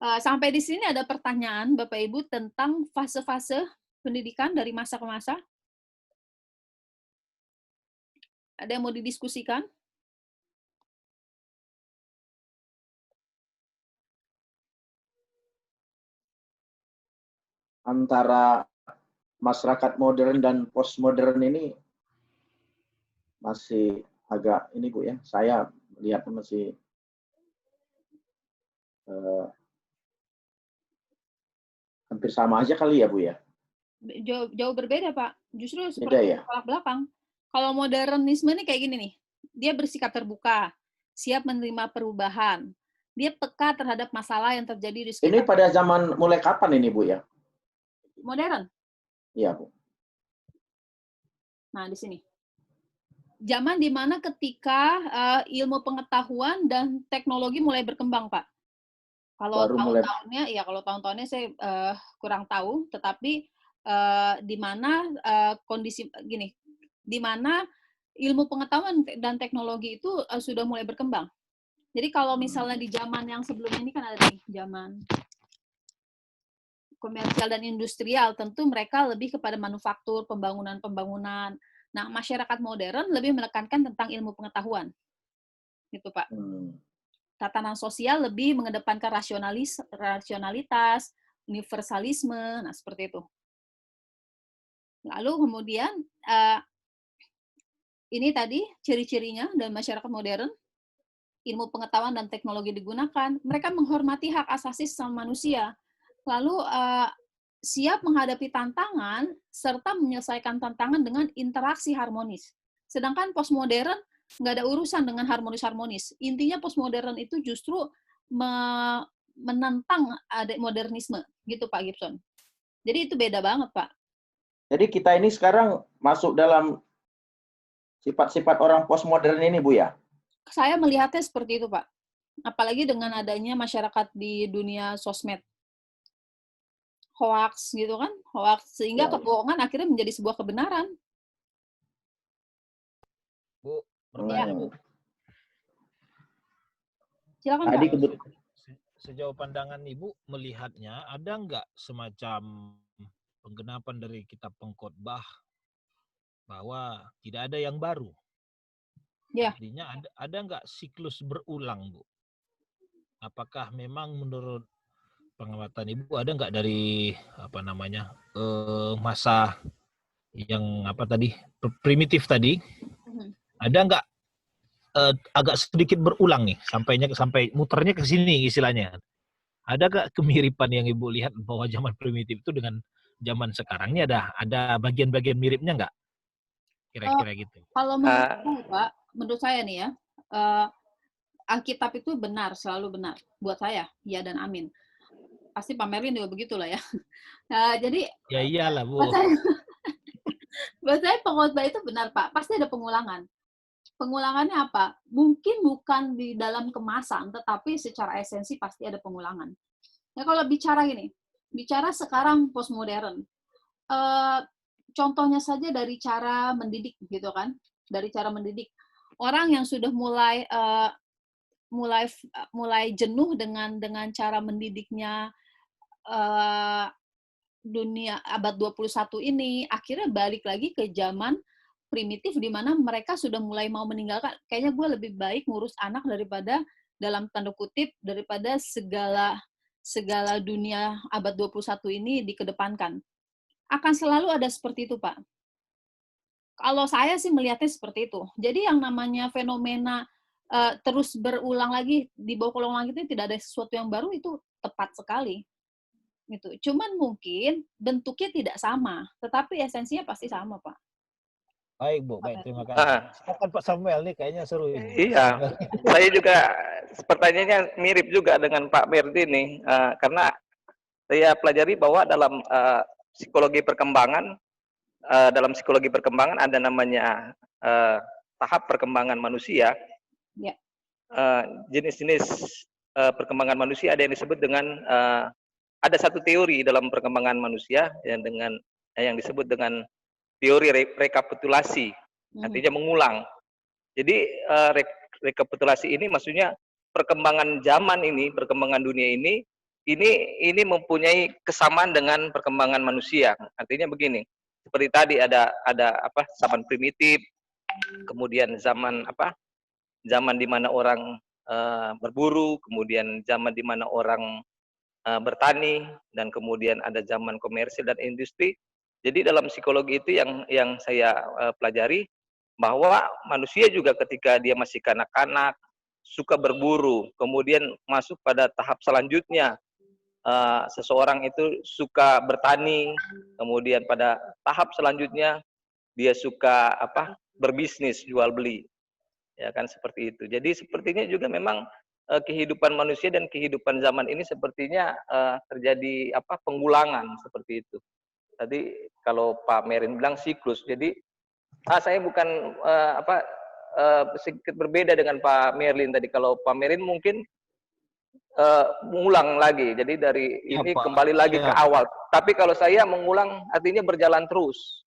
Sampai di sini ada pertanyaan Bapak Ibu tentang fase-fase pendidikan dari masa ke masa. Ada yang mau didiskusikan? Antara masyarakat modern dan postmodern ini masih agak ini Bu ya. Saya lihat masih hampir sama aja kali ya Bu ya. Jauh berbeda, Pak. Justru Beda seperti ya? tolak belakang. Kalau modernisme ini kayak gini nih, dia bersikap terbuka, siap menerima perubahan, dia peka terhadap masalah yang terjadi di Ini sekitar. pada zaman mulai kapan ini, Bu, ya? Modern. Iya, Bu. Nah, di sini. Zaman di mana ketika ilmu pengetahuan dan teknologi mulai berkembang, Pak. Kalau Baru mulai. tahun-tahunnya, ya kalau tahun-tahunnya saya kurang tahu, tetapi di mana kondisi gini, di mana ilmu pengetahuan dan teknologi itu sudah mulai berkembang. Jadi kalau misalnya di zaman yang sebelumnya ini kan ada nih zaman komersial dan industrial, tentu mereka lebih kepada manufaktur, pembangunan. Nah, masyarakat modern lebih menekankan tentang ilmu pengetahuan. Gitu, Pak. Tatanan sosial lebih mengedepankan rasionalitas, universalisme, nah seperti itu. Lalu kemudian ini tadi ciri-cirinya dalam masyarakat modern, ilmu pengetahuan dan teknologi digunakan, mereka menghormati hak asasi sesama manusia, lalu siap menghadapi tantangan serta menyelesaikan tantangan dengan interaksi harmonis. Sedangkan postmodern nggak ada urusan dengan harmonis-harmonis. Intinya postmodern itu justru menentang ada modernisme, gitu Pak Gibson. Jadi itu beda banget, Pak. Jadi kita ini sekarang masuk dalam sifat-sifat orang postmodern ini, Bu, ya? Saya melihatnya seperti itu, Pak. Apalagi dengan adanya masyarakat di dunia sosmed. Hoax gitu kan, hoax sehingga kebohongan akhirnya menjadi sebuah kebenaran. Bu, bertanya, Bu. Silakan, Tadi Pak. Sejauh pandangan Ibu melihatnya, ada nggak semacam penggenapan dari kitab pengkhotbah bahwa tidak ada yang baru? Ya. Artinya ada nggak siklus berulang, Bu? Apakah memang menurut pengamatan Ibu ada nggak dari masa yang primitif tadi, ada nggak agak sedikit berulang nih sampai muternya ke sini istilahnya? Ada nggak kemiripan yang Ibu lihat bahwa zaman primitif itu dengan zaman sekarang ini ada bagian-bagian miripnya nggak? Kira-kira gitu. Kalau menurut saya nih ya, Alkitab itu benar, selalu benar buat saya, ya dan amin. Pasti Pak Merlin juga begitulah ya. Jadi ya iyalah, Bu. Buat saya pengkhotbah itu benar, Pak. Pasti ada pengulangan. Pengulangannya apa? Mungkin bukan di dalam kemasan, tetapi secara esensi pasti ada pengulangan. Nah, kalau bicara sekarang postmodern, contohnya saja dari cara mendidik, gitu kan? Dari cara mendidik. Orang yang sudah mulai jenuh dengan cara mendidiknya dunia abad 21 ini, akhirnya balik lagi ke zaman primitif di mana mereka sudah mulai mau meninggalkan, kayaknya gue lebih baik ngurus anak daripada, dalam tanda kutip, daripada segala dunia abad 21 ini dikedepankan. Akan selalu ada seperti itu, Pak. Kalau saya sih melihatnya seperti itu. Jadi yang namanya fenomena terus berulang lagi, dibawa ke ulang lagi itu tidak ada sesuatu yang baru, itu tepat sekali. Gitu. Cuman mungkin bentuknya tidak sama, tetapi esensinya pasti sama, Pak. Baik, Bu. Baik, terima kasih. Silakan Pak Samuel nih, kayaknya seru ini. Iya, saya juga pertanyaannya mirip juga dengan Pak Merdi nih, karena saya pelajari bahwa dalam psikologi perkembangan, ada namanya tahap perkembangan manusia. Ya. Jenis-jenis perkembangan manusia ada yang disebut dengan ada satu teori dalam perkembangan manusia yang disebut dengan teori rekapitulasi, artinya mengulang. Jadi rekapitulasi ini maksudnya perkembangan zaman ini, perkembangan dunia ini mempunyai kesamaan dengan perkembangan manusia. Artinya begini, seperti tadi ada zaman primitif, kemudian zaman di mana orang berburu, kemudian zaman di mana orang bertani, dan kemudian ada zaman komersil dan industri. Jadi dalam psikologi itu yang saya pelajari, bahwa manusia juga ketika dia masih kanak-kanak suka berburu, kemudian masuk pada tahap selanjutnya seseorang itu suka bertani, kemudian pada tahap selanjutnya dia suka berbisnis jual beli, ya kan seperti itu. Jadi sepertinya juga memang kehidupan manusia dan kehidupan zaman ini sepertinya terjadi pengulangan seperti itu. Tadi kalau Pak Merin bilang siklus, jadi saya bukan sedikit berbeda dengan Pak Merlin tadi. Kalau Pak Merin mungkin mengulang lagi, jadi dari ini kembali lagi ke awal. Tapi kalau saya mengulang artinya berjalan terus.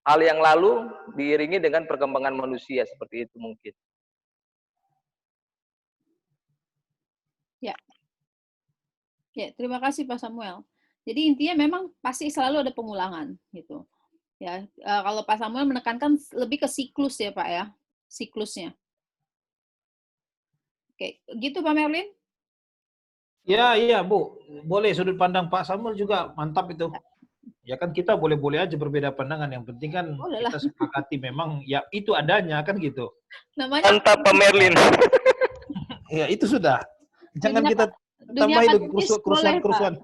Hal yang lalu diiringi dengan perkembangan manusia, seperti itu mungkin. Ya, terima kasih Pak Samuel. Jadi intinya memang pasti selalu ada pengulangan gitu. Ya, kalau Pak Samuel menekankan lebih ke siklus ya Pak ya, siklusnya. Oke, gitu Pak Merlin? Ya, iya Bu. Boleh, sudut pandang Pak Samuel juga mantap itu. Ya kan kita boleh-boleh aja berbeda pandangan. Yang penting kan kita sepakati memang ya itu adanya kan gitu. Namanya mantap Pak Merlin. Ya itu sudah. Jangan kita tambah itu kerusuhan-kerusuhan.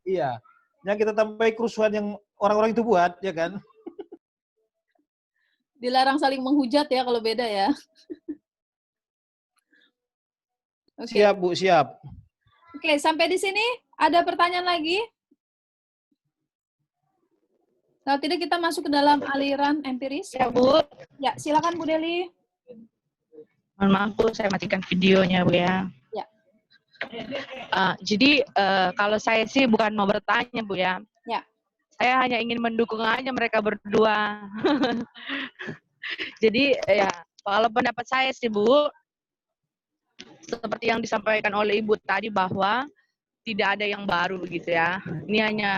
Iya. Yang kita tambah kerusuhan yang orang-orang itu buat, ya kan? Dilarang saling menghujat ya kalau beda ya. Okay. Siap, Bu, siap. Oke, sampai di sini ada pertanyaan lagi? Kalau tidak kita masuk ke dalam aliran empiris. Ya, Bu. Ya, silakan Bu Deli. Mohon maaf Bu, saya matikan videonya Bu ya. Ya. Jadi kalau saya sih bukan mau bertanya Bu ya. Ya. Saya hanya ingin mendukung aja mereka berdua. Jadi ya, kalau pendapat saya sih Bu, seperti yang disampaikan oleh Ibu tadi bahwa tidak ada yang baru gitu ya. Ini hanya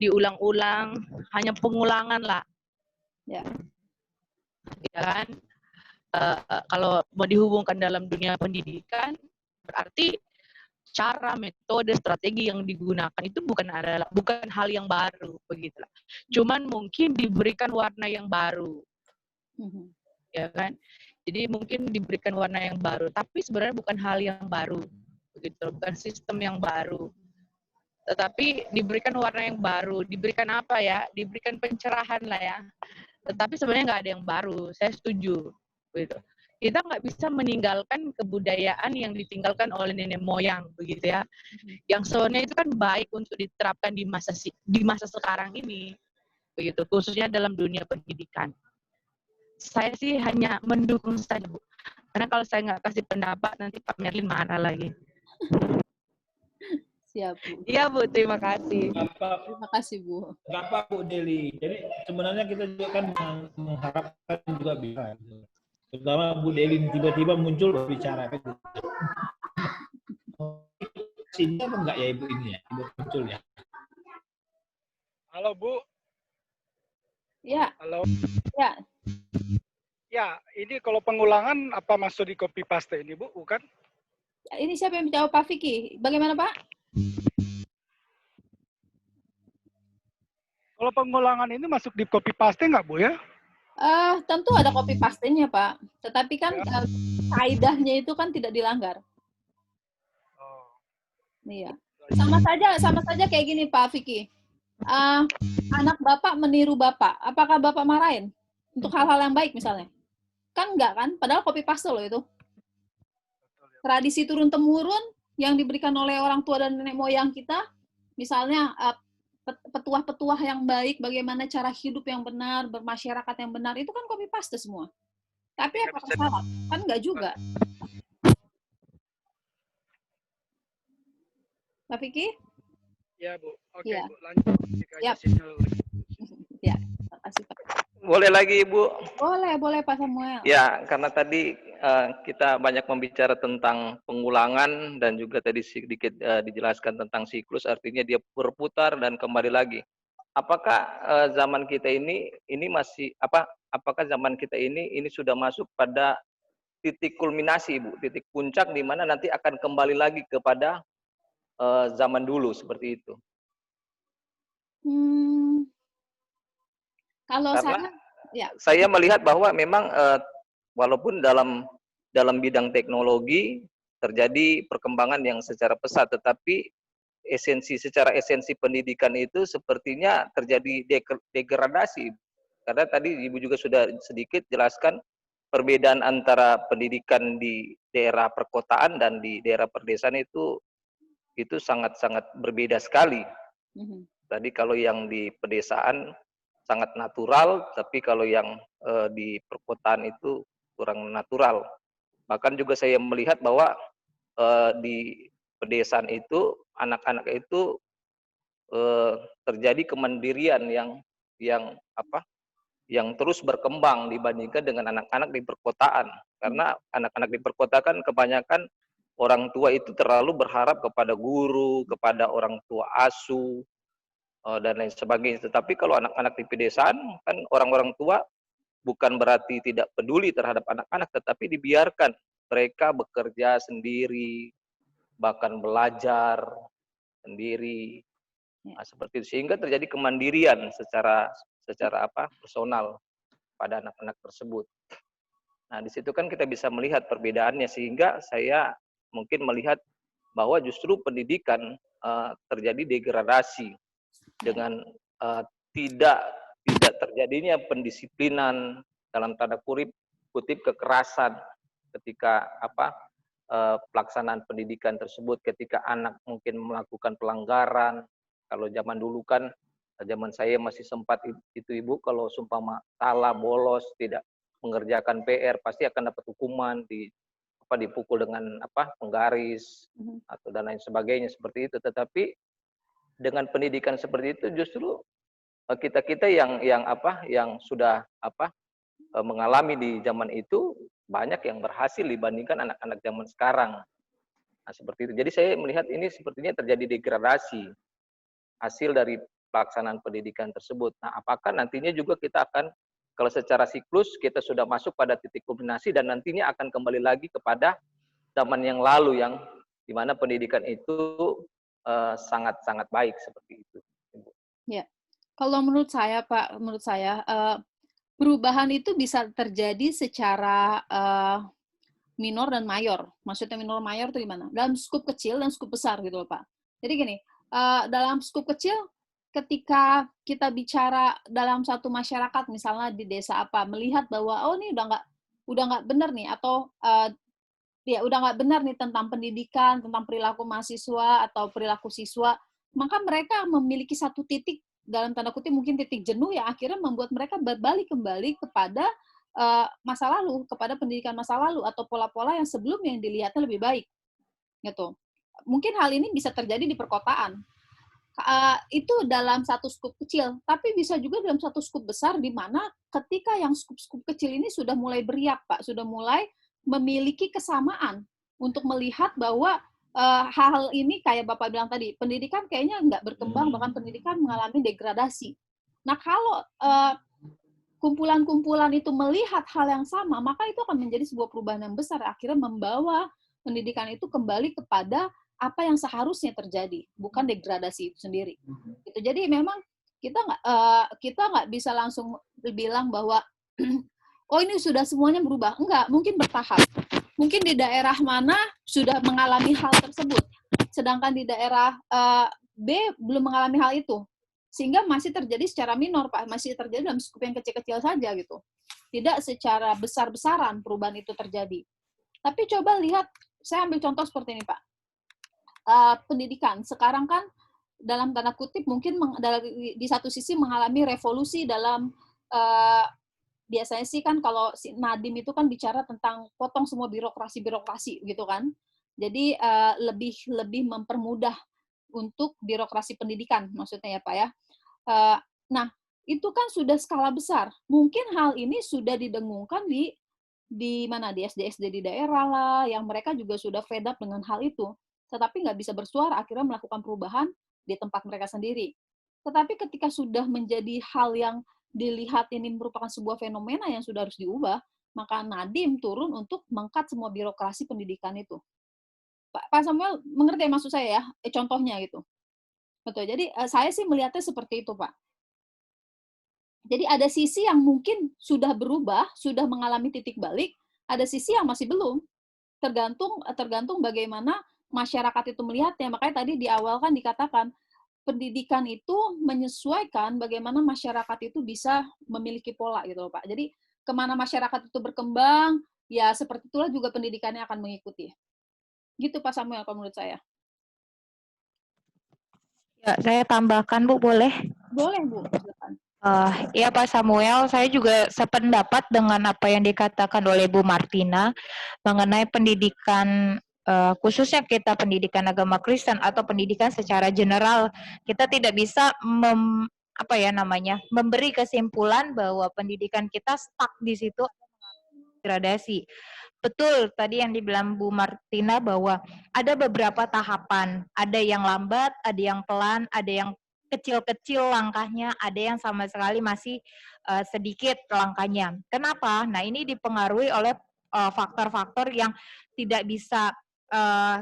diulang-ulang, hanya pengulangan lah. Ya. Ya kan? Kalau mau dihubungkan dalam dunia pendidikan, berarti cara, metode, strategi yang digunakan itu bukan hal yang baru, begitulah. Cuman mungkin diberikan warna yang baru, ya kan? Jadi mungkin diberikan warna yang baru, tapi sebenarnya bukan hal yang baru, begitu, bukan sistem yang baru. Tetapi diberikan warna yang baru, diberikan apa ya? Diberikan pencerahan lah ya. Tetapi sebenarnya nggak ada yang baru, saya setuju. Gitu. Kita nggak bisa meninggalkan kebudayaan yang ditinggalkan oleh nenek moyang, begitu ya. Yang sebenarnya itu kan baik untuk diterapkan di masa sekarang ini, begitu. Khususnya dalam dunia pendidikan. Saya sih hanya mendukung saja Bu. Karena kalau saya nggak kasih pendapat nanti Pak Merlin marah lagi. Siap Bu. Iya Bu, terima kasih. Terima kasih Bu. Nggak apa Bu Deli. Jadi sebenarnya kita juga kan mengharapkan juga bisa. Terutama Bu Deli tiba-tiba muncul berbicara kan. Sini apa enggak ya Ibu ini ya? Ibu muncul ya. Halo Bu. Ya. Halo. Ya. Ya, ini kalau pengulangan apa maksud di copy paste ini Bu, bukan? Ini siapa yang menjawab Pak Vicky? Bagaimana Pak? Kalau pengulangan ini masuk di copy paste nggak Bu ya? Tentu ada copy paste-nya Pak. Tetapi kan kaidahnya itu kan tidak dilanggar. Oh. Iya. Sama saja kayak gini Pak Vicky. Anak Bapak meniru Bapak. Apakah Bapak marahin? Untuk hal-hal yang baik misalnya? Kan enggak kan? Padahal copy paste loh itu. Tradisi turun-temurun yang diberikan oleh orang tua dan nenek moyang kita, misalnya petuah-petuah yang baik, bagaimana cara hidup yang benar, bermasyarakat yang benar, itu kan copy paste semua. Tapi apakah salah? Kan enggak juga. Pak Vicky? Ya Bu, oke Ya. Bu, lanjut. Yap. Ya, terima kasih Pak. Boleh lagi Ibu? Boleh Pak Samuel. Ya, karena tadi kita banyak membicara tentang pengulangan dan juga tadi sedikit dijelaskan tentang siklus, artinya dia berputar dan kembali lagi. Apakah zaman kita ini masih apakah zaman kita ini sudah masuk pada titik kulminasi Ibu, titik puncak di mana nanti akan kembali lagi kepada zaman dulu seperti itu? Kalau saya melihat bahwa memang walaupun dalam bidang teknologi terjadi perkembangan yang secara pesat, tetapi secara esensi pendidikan itu sepertinya terjadi degradasi. Karena tadi Ibu juga sudah sedikit jelaskan perbedaan antara pendidikan di daerah perkotaan dan di daerah perdesaan itu sangat-sangat berbeda sekali. Tadi kalau yang di pedesaan sangat natural, tapi kalau yang di perkotaan itu kurang natural. Bahkan juga saya melihat bahwa di pedesaan itu anak-anak itu terjadi kemandirian yang terus berkembang dibandingkan dengan anak-anak di perkotaan. Karena anak-anak di perkotaan kebanyakan orang tua itu terlalu berharap kepada guru, kepada orang tua asuh, dan lain sebagainya. Tetapi kalau anak-anak di pedesaan, kan orang-orang tua bukan berarti tidak peduli terhadap anak-anak, tetapi dibiarkan mereka bekerja sendiri, bahkan belajar sendiri. Nah, seperti itu. Sehingga terjadi kemandirian secara personal pada anak-anak tersebut. Nah, di situ kan kita bisa melihat perbedaannya, sehingga saya mungkin melihat bahwa justru pendidikan terjadi degradasi dengan tidak terjadinya pendisiplinan, dalam tanda kutip kekerasan ketika pelaksanaan pendidikan tersebut, ketika anak mungkin melakukan pelanggaran. Kalau zaman dulu kan, zaman saya masih sempat itu Ibu, kalau sumpama salah, bolos, tidak mengerjakan PR, pasti akan dapat hukuman, dipukul dengan penggaris atau dan lain sebagainya seperti itu. Tetapi dengan pendidikan seperti itu justru kita yang sudah mengalami di zaman itu banyak yang berhasil dibandingkan anak-anak zaman sekarang. Nah, seperti itu. Jadi saya melihat ini sepertinya terjadi degradasi hasil dari pelaksanaan pendidikan tersebut. Nah, apakah nantinya juga kita akan, kalau secara siklus kita sudah masuk pada titik kulminasi dan nantinya akan kembali lagi kepada zaman yang lalu yang dimana pendidikan itu sangat-sangat baik seperti itu. Ya, kalau menurut saya Pak, perubahan itu bisa terjadi secara minor dan mayor. Maksudnya minor mayor itu gimana? Dalam skup kecil dan skup besar gitu loh Pak. Jadi gini, dalam skup kecil, ketika kita bicara dalam satu masyarakat, misalnya di desa apa, melihat bahwa oh ini udah nggak benar nih, atau ya udah nggak benar nih tentang pendidikan, tentang perilaku mahasiswa atau perilaku siswa, maka mereka memiliki satu titik, dalam tanda kutip mungkin titik jenuh, yang akhirnya membuat mereka berbalik kembali kepada masa lalu, kepada pendidikan masa lalu atau pola-pola yang sebelumnya yang dilihatnya lebih baik, gitu. Mungkin hal ini bisa terjadi di perkotaan. Itu dalam satu skup kecil, tapi bisa juga dalam satu skup besar, di mana ketika yang skup-skup kecil ini sudah mulai beriak, Pak, sudah mulai memiliki kesamaan untuk melihat bahwa hal-hal ini kayak Bapak bilang tadi, pendidikan kayaknya nggak berkembang, bahkan pendidikan mengalami degradasi. Nah, kalau kumpulan-kumpulan itu melihat hal yang sama, maka itu akan menjadi sebuah perubahan yang besar, akhirnya membawa pendidikan itu kembali kepada apa yang seharusnya terjadi, bukan degradasi itu sendiri. Gitu. Jadi memang kita nggak bisa langsung bilang bahwa oh ini sudah semuanya berubah. Enggak, mungkin bertahap. Mungkin di daerah mana sudah mengalami hal tersebut, sedangkan di daerah B belum mengalami hal itu. Sehingga masih terjadi secara minor, Pak. Masih terjadi dalam skup yang kecil-kecil saja, gitu. Tidak secara besar-besaran perubahan itu terjadi. Tapi coba lihat, saya ambil contoh seperti ini, Pak. Pendidikan. Sekarang kan, dalam tanda kutip, mungkin di satu sisi mengalami revolusi dalam, biasanya sih kan kalau si Nadiem itu kan bicara tentang potong semua birokrasi, gitu kan. Jadi, lebih mempermudah untuk birokrasi pendidikan, maksudnya ya Pak ya. Nah, itu kan sudah skala besar. Mungkin hal ini sudah didengungkan di mana, di SD-SD di daerah lah, yang mereka juga sudah fed up dengan hal itu. Tetapi nggak bisa bersuara, akhirnya melakukan perubahan di tempat mereka sendiri. Tetapi ketika sudah menjadi hal yang dilihat ini merupakan sebuah fenomena yang sudah harus diubah, maka Nadiem turun untuk mengkat semua birokrasi pendidikan itu. Pak Samuel mengerti ya maksud saya ya, contohnya gitu. Betul. Jadi saya sih melihatnya seperti itu, Pak. Jadi ada sisi yang mungkin sudah berubah, sudah mengalami titik balik, ada sisi yang masih belum. Tergantung bagaimana masyarakat itu melihatnya. Makanya tadi di awal kan dikatakan pendidikan itu menyesuaikan bagaimana masyarakat itu bisa memiliki pola gitu loh Pak. Jadi kemana masyarakat itu berkembang, ya seperti itulah juga pendidikannya akan mengikuti. Gitu Pak Samuel kalau menurut saya. Ya, saya tambahkan Bu, boleh? Boleh Bu, silakan. Ya Pak Samuel, saya juga sependapat dengan apa yang dikatakan oleh Bu Martina mengenai pendidikan, khususnya kita pendidikan agama Kristen atau pendidikan secara general. Kita tidak bisa memberi kesimpulan bahwa pendidikan kita stuck di situ, gradasi. Betul tadi yang dibilang Bu Martina bahwa ada beberapa tahapan, ada yang lambat, ada yang pelan, ada yang kecil-kecil langkahnya, ada yang sama sekali masih sedikit langkahnya. Kenapa? Nah, ini dipengaruhi oleh faktor-faktor yang tidak bisa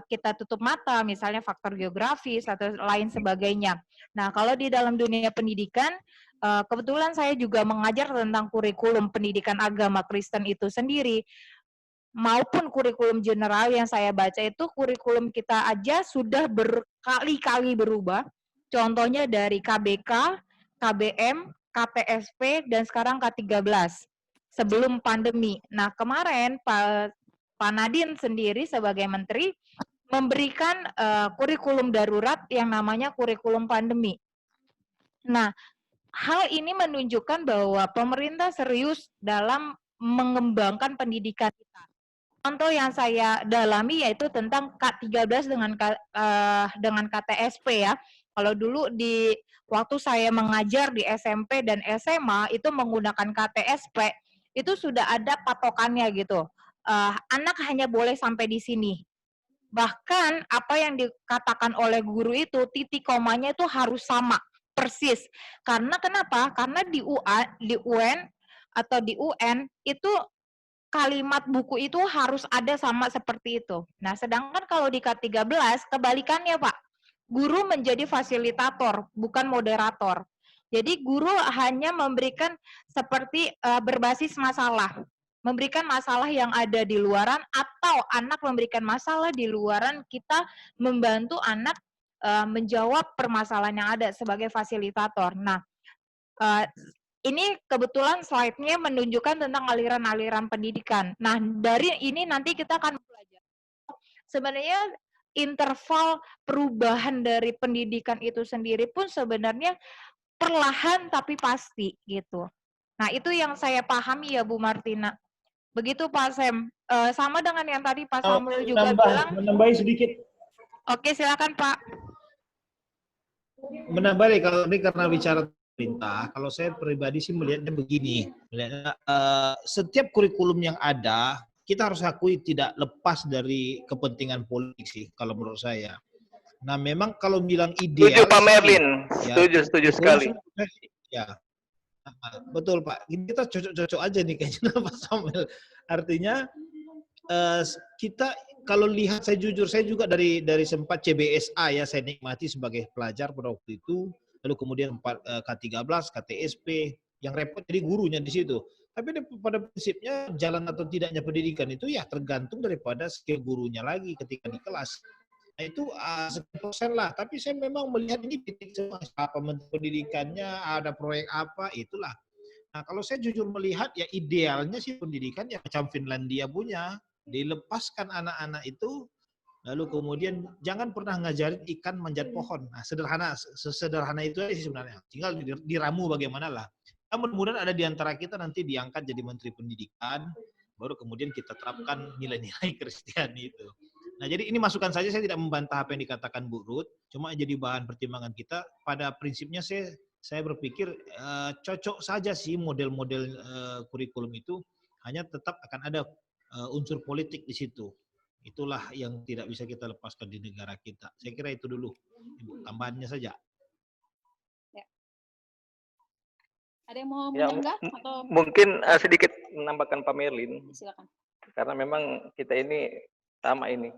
kita tutup mata, misalnya faktor geografis atau lain sebagainya. Nah, kalau di dalam dunia pendidikan, kebetulan saya juga mengajar tentang kurikulum pendidikan agama Kristen itu sendiri, maupun kurikulum general yang saya baca itu kurikulum kita aja sudah berkali-kali berubah. Contohnya dari KBK, KBM, KTSP, dan sekarang K13 sebelum pandemi. Nah, kemarin Pak Nadine sendiri sebagai menteri memberikan kurikulum darurat yang namanya kurikulum pandemi. Nah, hal ini menunjukkan bahwa pemerintah serius dalam mengembangkan pendidikan kita. Contoh yang saya dalami yaitu tentang K13 dengan KTSP ya. Kalau dulu di waktu saya mengajar di SMP dan SMA itu menggunakan KTSP, itu sudah ada patokannya gitu. Anak hanya boleh sampai di sini. Bahkan apa yang dikatakan oleh guru itu titik komanya itu harus sama persis. Karena kenapa? Karena di UN atau di UN itu kalimat buku itu harus ada sama seperti itu. Nah, sedangkan kalau di K13 kebalikannya, Pak. Guru menjadi fasilitator, bukan moderator. Jadi guru hanya memberikan seperti berbasis masalah. Memberikan masalah yang ada di luaran atau anak memberikan masalah di luaran, kita membantu anak menjawab permasalahan yang ada sebagai fasilitator. Nah, ini kebetulan slide-nya menunjukkan tentang aliran-aliran pendidikan. Nah, dari ini nanti kita akan belajar. Sebenarnya interval perubahan dari pendidikan itu sendiri pun sebenarnya perlahan tapi pasti gitu. Nah, itu yang saya pahami ya Bu Martina. Begitu Pak Sam. Sama dengan yang tadi Pak Samuel juga bilang. Menambahi sedikit. Oke, silakan Pak. Menambahi kalau ini karena bicara pemerintah, kalau saya pribadi sih melihatnya begini, setiap kurikulum yang ada, kita harus akui tidak lepas dari kepentingan politik sih, kalau menurut saya. Nah, memang kalau bilang ideal. Setuju Pak Merlin, ya, setuju sekali. Ya, betul Pak. Kita cocok-cocok aja nih kayaknya Pak Samuel. Artinya kita kalau lihat, saya jujur, saya juga dari sempat CBSA ya, saya nikmati sebagai pelajar pada waktu itu. Lalu kemudian K13, KTSP, yang repot jadi gurunya di situ. Tapi pada prinsipnya jalan atau tidaknya pendidikan itu ya tergantung daripada skill gurunya lagi ketika di kelas. Nah itu sekian persen lah. Tapi saya memang melihat ini titik semua. Apa pendidikannya, ada proyek apa, itulah. Nah kalau saya jujur melihat ya idealnya sih pendidikan ya macam Finlandia punya. Dilepaskan anak-anak itu, lalu kemudian jangan pernah ngajarin ikan manjat pohon. Nah, sesederhana itu aja sih sebenarnya. Tinggal diramu bagaimana lah. Nah, mudah-mudahan ada di antara kita nanti diangkat jadi menteri pendidikan, baru kemudian kita terapkan nilai-nilai Kristiani itu. Nah, jadi ini masukan saja, saya tidak membantah apa yang dikatakan Bu Ruth, cuma jadi bahan pertimbangan kita. Pada prinsipnya saya berpikir cocok saja sih model-model kurikulum itu, hanya tetap akan ada unsur politik di situ. Itulah yang tidak bisa kita lepaskan di negara kita. Saya kira itu dulu, Ibu, tambahannya saja. Ya. Ada yang mau menyanggah atau mungkin sedikit menambahkan Pak Merlin. Silakan. Karena memang kita ini sama ini.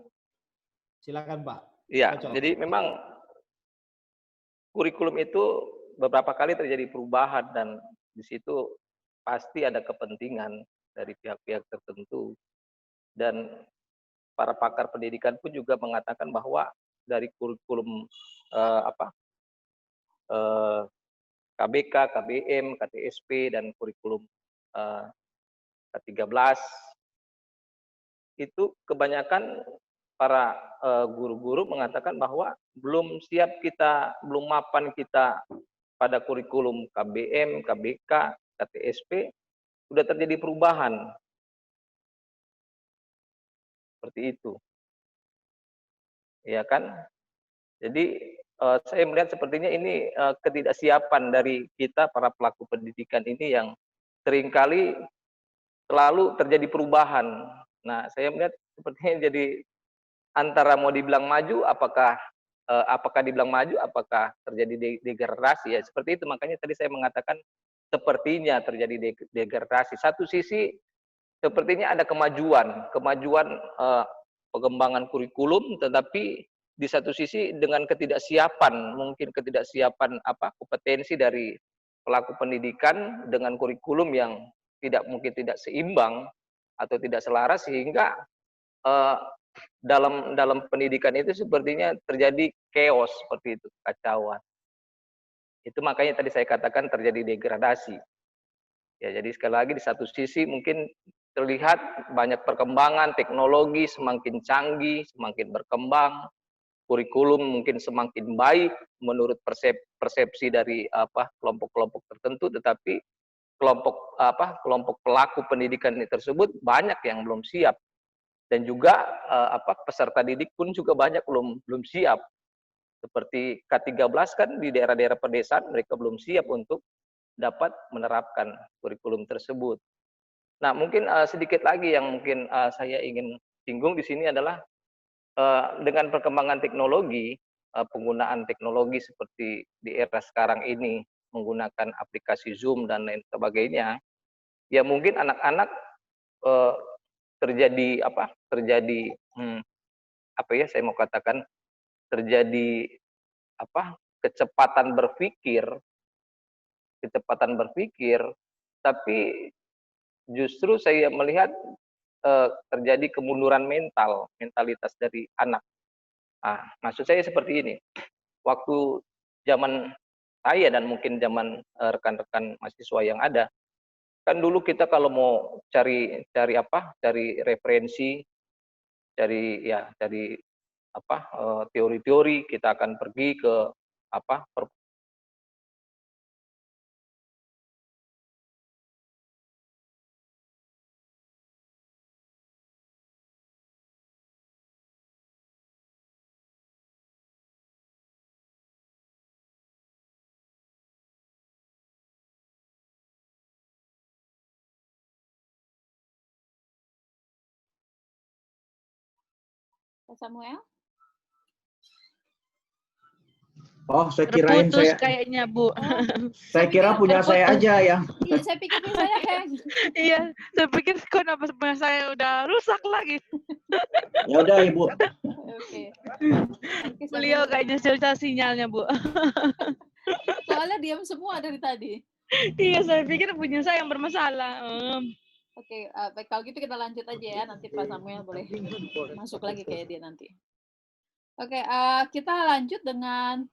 Silakan Pak. Iya, jadi memang kurikulum itu beberapa kali terjadi perubahan dan di situ pasti ada kepentingan dari pihak-pihak tertentu. Dan para pakar pendidikan pun juga mengatakan bahwa dari kurikulum KBK, KBM, KTSP, dan kurikulum K13 itu kebanyakan para guru-guru mengatakan bahwa belum siap kita, belum mapan kita pada kurikulum KBM, KBK, KTSP, sudah terjadi perubahan. Seperti itu. Ya kan? Jadi saya melihat sepertinya ini ketidaksiapan dari kita para pelaku pendidikan ini yang seringkali selalu terjadi perubahan. Nah, saya melihat sepertinya jadi antara mau dibilang maju, apakah dibilang maju, apakah terjadi degradasi ya. Seperti itu, makanya tadi saya mengatakan sepertinya terjadi degradasi. Satu sisi sepertinya ada kemajuan pengembangan kurikulum, tetapi di satu sisi dengan ketidaksiapan, mungkin ketidaksiapan kompetensi dari pelaku pendidikan dengan kurikulum yang mungkin tidak seimbang atau tidak selaras, sehingga dalam pendidikan itu sepertinya terjadi chaos, seperti itu, kacauan. Itu makanya tadi saya katakan terjadi degradasi. Ya, jadi sekali lagi di satu sisi mungkin terlihat banyak perkembangan teknologi semakin canggih, semakin berkembang, kurikulum mungkin semakin baik menurut persepsi dari kelompok-kelompok tertentu, tetapi kelompok pelaku pendidikan tersebut banyak yang belum siap, dan juga peserta didik pun juga banyak belum siap. Seperti K13 kan di daerah-daerah pedesaan mereka belum siap untuk dapat menerapkan kurikulum tersebut. Nah, mungkin sedikit lagi yang mungkin saya ingin singgung di sini adalah dengan perkembangan teknologi, penggunaan teknologi seperti di era sekarang ini, menggunakan aplikasi Zoom dan lain sebagainya, ya mungkin anak-anak terjadi saya mau katakan terjadi kecepatan berpikir, tapi justru saya melihat terjadi kemunduran mentalitas dari anak. Nah, maksud saya seperti ini. Waktu zaman saya dan mungkin zaman rekan-rekan mahasiswa yang ada, kan dulu kita kalau mau cari referensi, cari teori-teori, kita akan pergi ke Samuel? Oh, saya kirain Terputus saya. kayaknya, Bu. Saya kira punya saya aja yang. Iya, saya pikir saya kayak. Iya, saya pikir kenapa punya saya udah rusak lagi. Ya udah, Ibu. Oke. Beliau kayaknya cerita sinyalnya, Bu. Soalnya diam semua dari tadi. Iya, saya pikir punya saya yang bermasalah. Oke, baik, kalau gitu kita lanjut aja ya. Nanti Pak Samuel boleh masuk lagi kayak dia nanti. Oke, kita lanjut dengan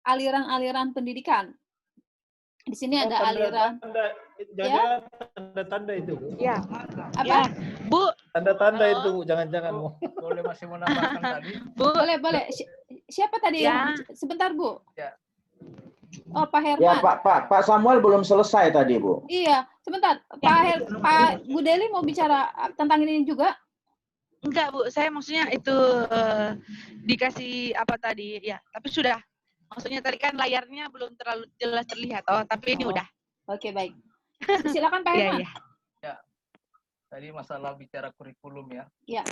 aliran-aliran pendidikan. Di sini ada aliran. Tanda-tanda itu. Ya. Apa? Ya, Bu. Tanda-tanda itu, jangan-jangan boleh masih menambahkan tadi. Bu. Boleh. Siapa tadi? Ya. Sebentar, Bu. Ya. Oh, Pak Herman. Ya, Pak Samuel belum selesai tadi, Bu. Iya, sebentar. Pak Bu Deli mau bicara tentang ini juga? Enggak, Bu. Saya maksudnya itu dikasih apa tadi? Ya, tapi sudah. Maksudnya tadi kan layarnya belum terlalu jelas terlihat. Oh, tapi ini udah. Oke, baik. Silakan Pak Herman. Ya. Tadi masalah bicara kurikulum ya. Iya.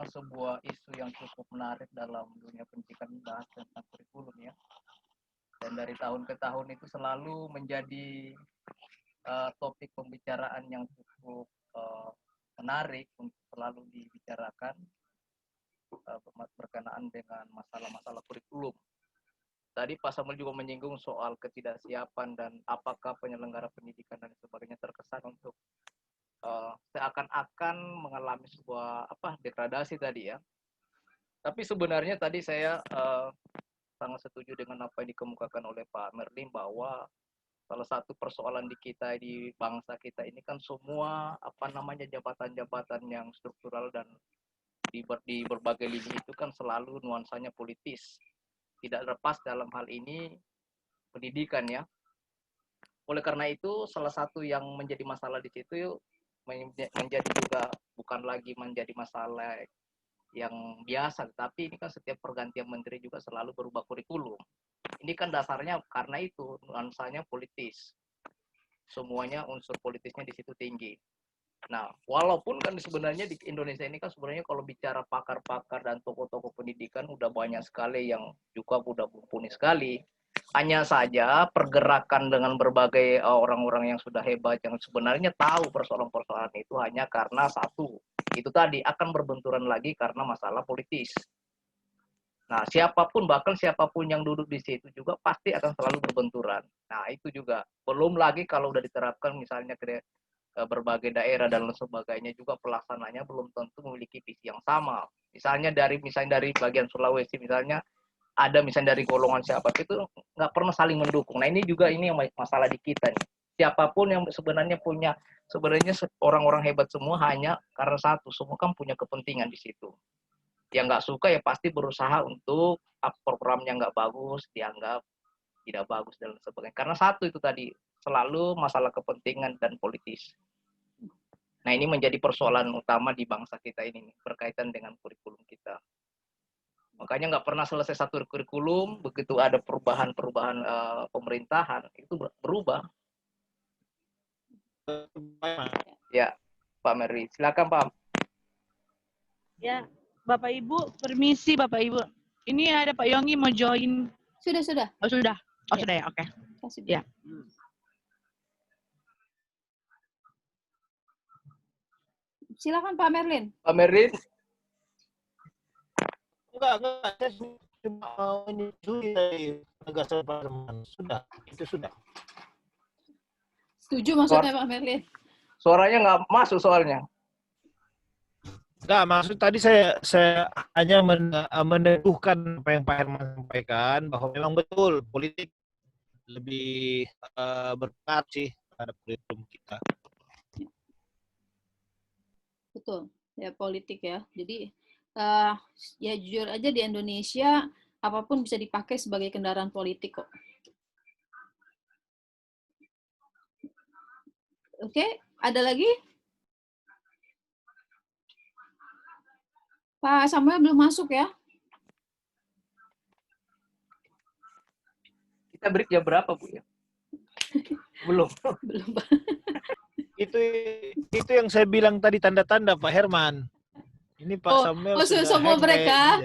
Sebuah isu yang cukup menarik dalam dunia pendidikan, bahas tentang kurikulum ya. Dan dari tahun ke tahun itu selalu menjadi topik pembicaraan yang cukup menarik untuk selalu dibicarakan berkenaan dengan masalah-masalah kurikulum. Tadi Pak Samuel juga menyinggung soal ketidaksiapan dan apakah penyelenggara pendidikan dan sebagainya terkesan untuk seakan-akan mengalami sebuah degradasi tadi ya. Tapi sebenarnya tadi saya sangat setuju dengan apa yang dikemukakan oleh Pak Merlin, bahwa salah satu persoalan di bangsa kita ini kan semua jabatan-jabatan yang struktural dan di berbagai lini itu kan selalu nuansanya politis. Tidak lepas dalam hal ini pendidikan ya. Oleh karena itu salah satu yang menjadi masalah di situ menjadi juga bukan lagi menjadi masalah yang biasa, tapi ini kan setiap pergantian menteri juga selalu berubah kurikulum. Ini kan dasarnya karena itu nuansanya politis. Semuanya unsur politisnya di situ tinggi. Nah, walaupun kan sebenarnya di Indonesia ini kan sebenarnya kalau bicara pakar-pakar dan tokoh-tokoh pendidikan udah banyak sekali yang juga udah mumpuni sekali. Hanya saja pergerakan dengan berbagai orang-orang yang sudah hebat yang sebenarnya tahu persoalan-persoalan itu hanya karena satu, itu tadi akan berbenturan lagi karena masalah politis. Nah, bahkan siapapun yang duduk di situ juga pasti akan selalu berbenturan. Nah, itu juga belum lagi kalau udah diterapkan misalnya ke berbagai daerah dan lain sebagainya, juga pelaksananya belum tentu memiliki visi yang sama. Misalnya dari bagian Sulawesi misalnya ada misalnya dari golongan siapa itu nggak pernah saling mendukung. Nah, ini yang masalah di kita nih. Siapapun yang sebenarnya orang-orang hebat semua hanya karena satu, semua kan punya kepentingan di situ. Yang nggak suka ya pasti berusaha untuk programnya nggak bagus, dianggap tidak bagus dan sebagainya. Karena satu itu tadi, selalu masalah kepentingan dan politis. Nah, ini menjadi persoalan utama di bangsa kita ini berkaitan dengan kurikulum kita. Makanya nggak pernah selesai satu kurikulum, begitu ada perubahan-perubahan pemerintahan, itu berubah. Ya, Pak Meri, silakan Pak. Ya, Bapak Ibu, permisi Bapak Ibu. Ini ada Pak Yonggi mau join. Sudah. Oh, sudah. Oh, Ya. sudah ya, oke. Ya. Silakan Pak Merlin. Pak Merlin. Enggak, saya cuma mau menyetujui dari penegasan Pak Herman. Itu sudah. Setuju maksudnya Pak Merlin? Suaranya nggak masuk soalnya. Enggak, maksud tadi saya hanya meneguhkan apa yang Pak Herman sampaikan, bahwa memang betul politik lebih berpengaruh sih terhadap kurikulum kita. Betul, ya politik ya. Jadi ya jujur aja di Indonesia apapun bisa dipakai sebagai kendaraan politik kok. Oke, ada lagi? Pak Samuel belum masuk ya? Kita break jam berapa, Bu ya? Belum. Belum, Pak. Itu yang saya bilang tadi, tanda-tanda Pak Herman. Ini Pak Samuel sudah semua mereka.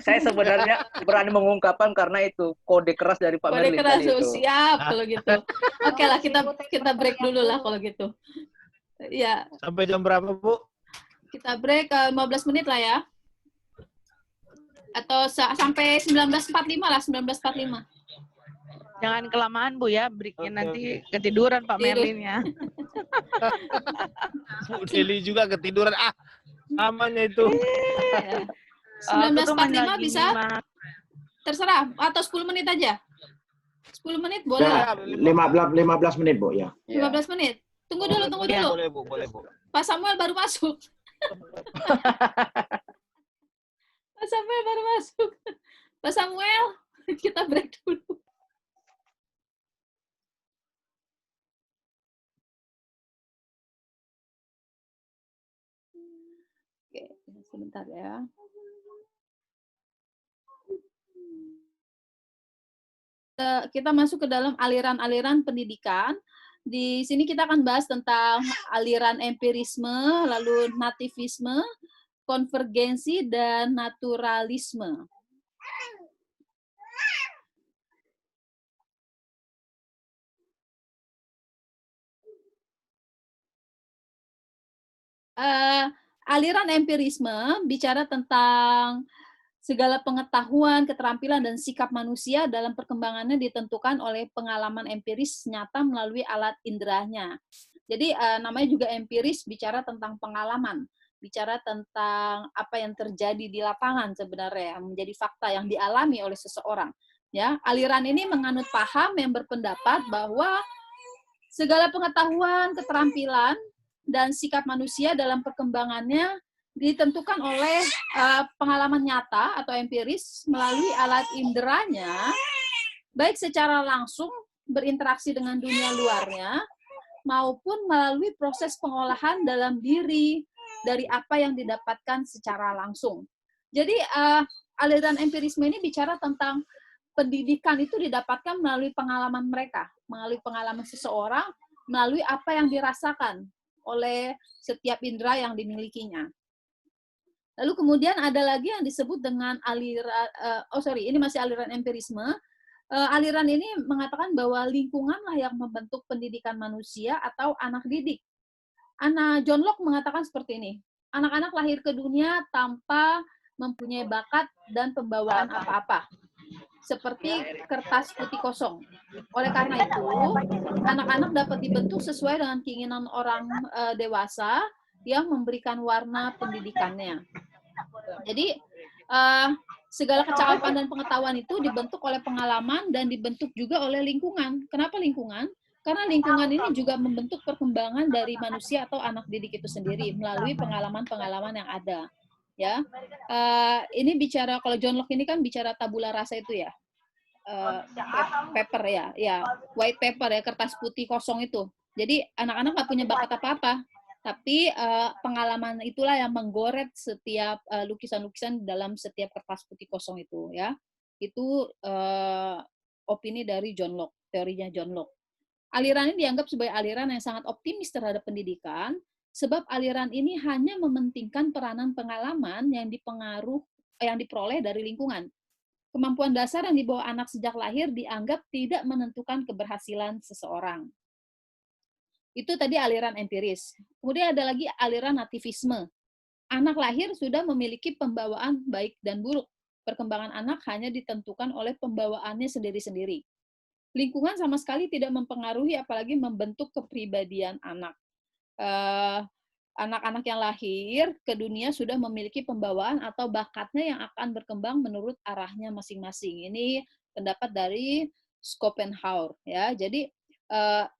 Saya sebenarnya berani mengungkapkan karena itu kode keras dari Pak Merlin. Kode keras, siap kalau gitu. Oke lah, kita break dulu lah kalau gitu. Ya. Sampai jam berapa, Bu? Kita break 15 menit lah ya. Atau sampai 19.45 lah, 19.45. Jangan kelamaan Bu ya, breaknya nanti ketiduran Pak Merlin ya. Bu Deli juga ketiduran. Namanya itu. 19.45 bisa? Terserah, atau 10 menit aja? 10 menit boleh? Ya, 15 menit, Bu, ya. 15 menit. Tunggu dulu. Boleh, Bu. Pak Samuel baru masuk. Pak Samuel baru masuk. Pak Samuel, kita break dulu. Oke, sebentar ya. Kita masuk ke dalam aliran-aliran pendidikan. Di sini kita akan bahas tentang aliran empirisme, lalu nativisme, konvergensi, dan naturalisme. Aliran empirisme bicara tentang segala pengetahuan, keterampilan, dan sikap manusia dalam perkembangannya ditentukan oleh pengalaman empiris nyata melalui alat inderanya. Jadi namanya juga empiris, bicara tentang pengalaman, bicara tentang apa yang terjadi di lapangan sebenarnya, yang menjadi fakta yang dialami oleh seseorang. Ya, aliran ini menganut paham yang berpendapat bahwa segala pengetahuan, keterampilan, dan sikap manusia dalam perkembangannya ditentukan oleh pengalaman nyata atau empiris melalui alat inderanya, baik secara langsung berinteraksi dengan dunia luarnya, maupun melalui proses pengolahan dalam diri dari apa yang didapatkan secara langsung. Jadi aliran empirisme ini bicara tentang pendidikan itu didapatkan melalui pengalaman mereka, melalui pengalaman seseorang, melalui apa yang dirasakan oleh setiap indera yang dimilikinya. Lalu kemudian ada lagi yang disebut dengan aliran, ini masih aliran empirisme. Aliran ini mengatakan bahwa lingkunganlah yang membentuk pendidikan manusia atau anak didik. John Locke mengatakan seperti ini, anak-anak lahir ke dunia tanpa mempunyai bakat dan pembawaan apa-apa, seperti kertas putih kosong. Oleh karena itu, anak-anak dapat dibentuk sesuai dengan keinginan orang dewasa yang memberikan warna pendidikannya. Jadi, segala kecakapan dan pengetahuan itu dibentuk oleh pengalaman dan dibentuk juga oleh lingkungan. Kenapa lingkungan? Karena lingkungan ini juga membentuk perkembangan dari manusia atau anak didik itu sendiri melalui pengalaman-pengalaman yang ada. Ya, ini bicara, kalau John Locke ini kan bicara tabula rasa itu ya, paper ya, white paper ya, kertas putih kosong itu. Jadi anak-anak nggak punya bakat apa-apa, tapi pengalaman itulah yang menggoret setiap lukisan-lukisan dalam setiap kertas putih kosong itu ya. Itu opini dari John Locke, teorinya John Locke. Aliran ini dianggap sebagai aliran yang sangat optimis terhadap pendidikan, sebab aliran ini hanya mementingkan peranan pengalaman yang diperoleh dari lingkungan. Kemampuan dasar yang dibawa anak sejak lahir dianggap tidak menentukan keberhasilan seseorang. Itu tadi aliran empiris. Kemudian ada lagi aliran nativisme. Anak lahir sudah memiliki pembawaan baik dan buruk. Perkembangan anak hanya ditentukan oleh pembawaannya sendiri-sendiri. Lingkungan sama sekali tidak mempengaruhi, apalagi membentuk kepribadian anak. Anak-anak yang lahir ke dunia sudah memiliki pembawaan atau bakatnya yang akan berkembang menurut arahnya masing-masing. Ini pendapat dari Schopenhauer ya. Jadi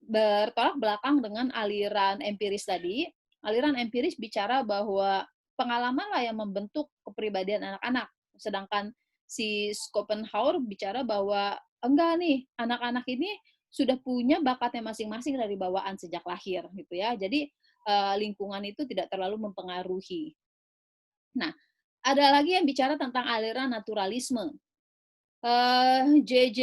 bertolak belakang dengan aliran empiris tadi. Aliran empiris bicara bahwa pengalamanlah yang membentuk kepribadian anak-anak. Sedangkan si Schopenhauer bicara bahwa enggak nih, anak-anak ini sudah punya bakatnya masing-masing dari bawaan sejak lahir gitu ya. Jadi lingkungan itu tidak terlalu mempengaruhi. Nah, ada lagi yang bicara tentang aliran naturalisme. J.J.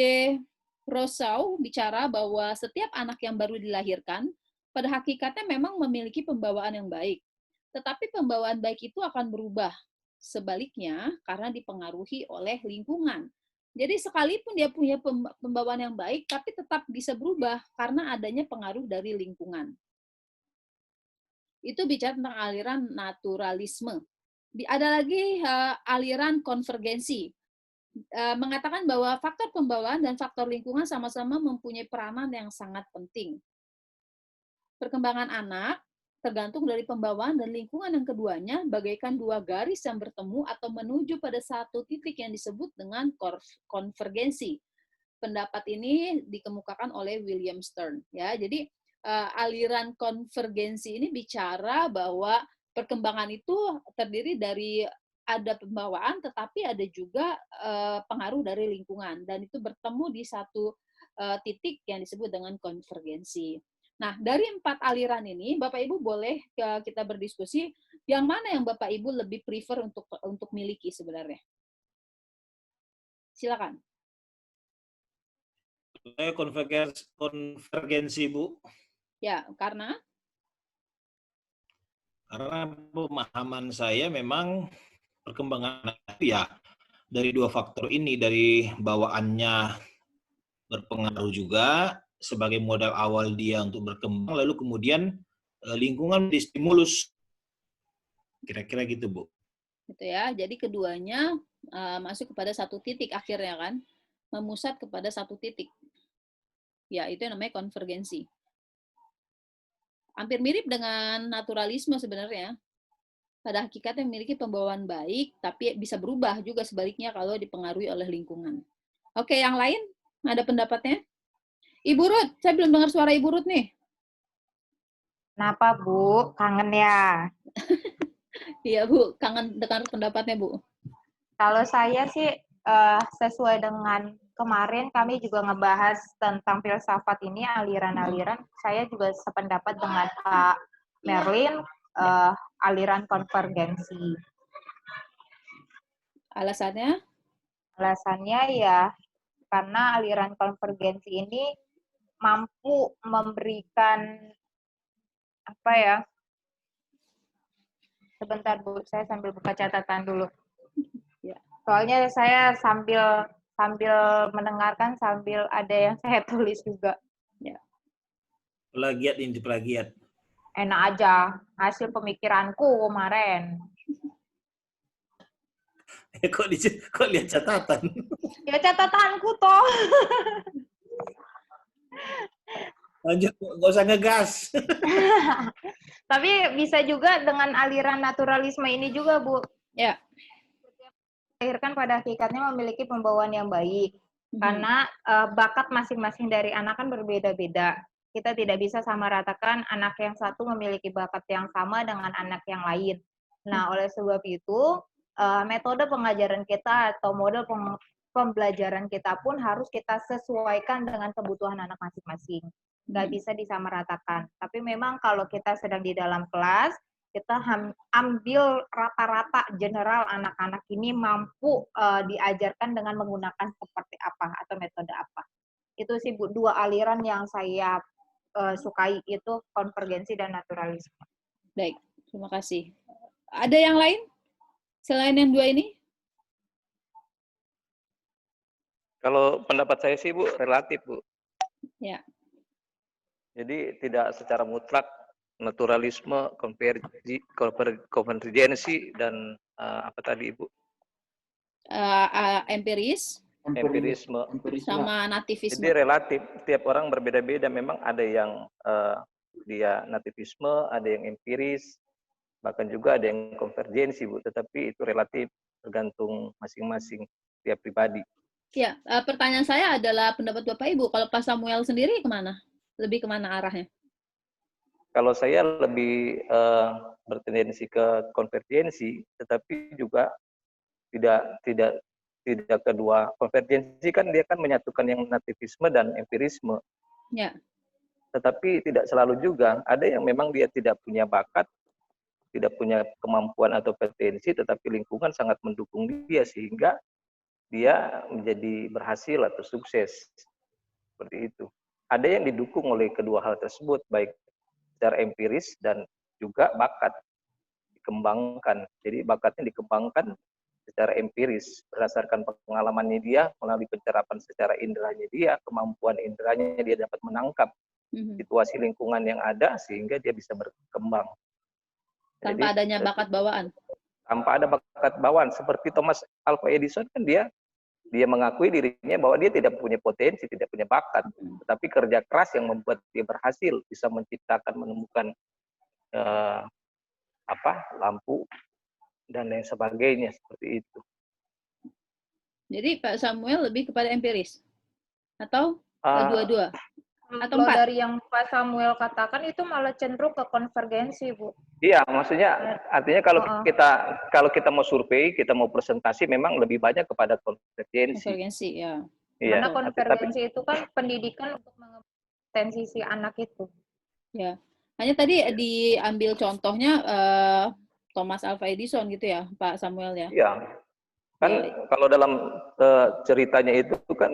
Rousseau bicara bahwa setiap anak yang baru dilahirkan pada hakikatnya memang memiliki pembawaan yang baik. Tetapi pembawaan baik itu akan berubah. Sebaliknya, karena dipengaruhi oleh lingkungan. Jadi sekalipun dia punya pembawaan yang baik, tapi tetap bisa berubah karena adanya pengaruh dari lingkungan. Itu bicara tentang aliran naturalisme. Ada lagi aliran konvergensi. Mengatakan bahwa faktor pembawaan dan faktor lingkungan sama-sama mempunyai peranan yang sangat penting. Perkembangan anak tergantung dari pembawaan dan lingkungan yang keduanya bagaikan dua garis yang bertemu atau menuju pada satu titik yang disebut dengan konvergensi. Pendapat ini dikemukakan oleh William Stern. Ya, jadi aliran konvergensi ini bicara bahwa perkembangan itu terdiri dari ada pembawaan, tetapi ada juga pengaruh dari lingkungan, dan itu bertemu di satu titik yang disebut dengan konvergensi. Nah, dari 4 aliran ini, Bapak Ibu boleh kita berdiskusi, yang mana yang Bapak Ibu lebih prefer untuk miliki sebenarnya? Silakan. Saya konvergensi, Bu. Ya, karena pemahaman saya memang perkembangan ya dari dua faktor ini, dari bawaannya berpengaruh juga sebagai modal awal dia untuk berkembang, lalu kemudian lingkungan distimulus, kira-kira gitu, Bu. Gitu ya. Jadi keduanya masuk kepada satu titik akhirnya kan, memusat kepada satu titik. Ya, itu yang namanya konvergensi. hampir mirip dengan naturalisme sebenarnya. Pada hakikatnya memiliki pembawaan baik, tapi bisa berubah juga sebaliknya kalau dipengaruhi oleh lingkungan. Oke, yang lain ada pendapatnya? Ibu Ruth, saya belum dengar suara Ibu Ruth nih. Kenapa, Bu? Kangen ya? Iya, Bu, kangen dengar pendapatnya, Bu. Kalau saya sih sesuai dengan kemarin kami juga ngebahas tentang filsafat ini, aliran-aliran. Saya juga sependapat dengan Pak Merlin, aliran konvergensi. Alasannya? Alasannya ya karena aliran konvergensi ini mampu memberikan apa ya? Sebentar Bu, saya sambil buka catatan dulu. Soalnya saya sambil mendengarkan sambil ada yang saya tulis juga. Ya. Plagiat ini plagiat. Enak aja, hasil pemikiranku kemarin. Kok lihat catatan? Ya catatanku toh. Lanjut, nggak usah ngegas. Tapi bisa juga dengan aliran naturalisme ini juga, Bu. Ya. Melahirkan pada hakikatnya memiliki pembawaan yang baik. Karena bakat masing-masing dari anak kan berbeda-beda. Kita tidak bisa sama ratakan anak yang satu memiliki bakat yang sama dengan anak yang lain. Nah, oleh sebab itu, metode pengajaran kita atau model pembelajaran kita pun harus kita sesuaikan dengan kebutuhan anak masing-masing. Nggak bisa disamaratakan. Tapi memang kalau kita sedang di dalam kelas, kita ambil rata-rata general anak-anak ini mampu diajarkan dengan menggunakan seperti apa atau metode apa. Itu sih Bu, dua aliran yang saya sukai, itu konvergensi dan naturalisme. Baik, terima kasih. Ada yang lain selain yang dua ini? Kalau pendapat saya sih Bu, relatif Bu. Ya. Jadi tidak secara mutlak naturalisme, konvergensi, dan apa tadi Ibu? Empirisme sama nativisme. Jadi relatif, tiap orang berbeda-beda. Memang ada yang dia nativisme, ada yang empiris, bahkan juga ada yang konvergensi Bu. Tetapi itu relatif, tergantung masing-masing tiap pribadi. Ya, pertanyaan saya adalah pendapat Bapak Ibu. Kalau Pak Samuel sendiri kemana? Lebih kemana arahnya? Kalau saya lebih bertendensi ke konvergensi, tetapi juga tidak kedua. Konvergensi kan dia kan menyatukan yang nativisme dan empirisme. Ya. Tetapi tidak selalu juga. Ada yang memang dia tidak punya bakat, tidak punya kemampuan atau potensi, tetapi lingkungan sangat mendukung dia sehingga dia menjadi berhasil atau sukses. Seperti itu. Ada yang didukung oleh kedua hal tersebut, baik secara empiris dan juga bakat dikembangkan. Jadi bakatnya dikembangkan secara empiris, berdasarkan pengalamannya dia, melalui pencerapan secara inderanya dia, kemampuan inderanya dia dapat menangkap situasi lingkungan yang ada, sehingga dia bisa berkembang. Tanpa adanya bakat bawaan? Tanpa ada bakat bawaan. Seperti Thomas Alva Edison kan dia mengakui dirinya bahwa dia tidak punya potensi, tidak punya bakat, tetapi kerja keras yang membuat dia berhasil bisa menciptakan, menemukan lampu dan lain sebagainya, seperti itu. Jadi Pak Samuel lebih kepada empiris atau dua-dua atau Kalau empat? dari yang Pak Samuel katakan itu malah cenderung ke konvergensi, Bu. Iya, maksudnya artinya kalau kita mau survei, kita mau presentasi, memang lebih banyak kepada konvergensi. Konvergensi, ya. Iya. Karena konvergensi itu kan pendidikan untuk mengembangkan potensi si anak itu. Ya. Hanya tadi diambil contohnya Thomas Alva Edison gitu ya, Pak Samuel ya? Iya. Kan kalau dalam ceritanya itu kan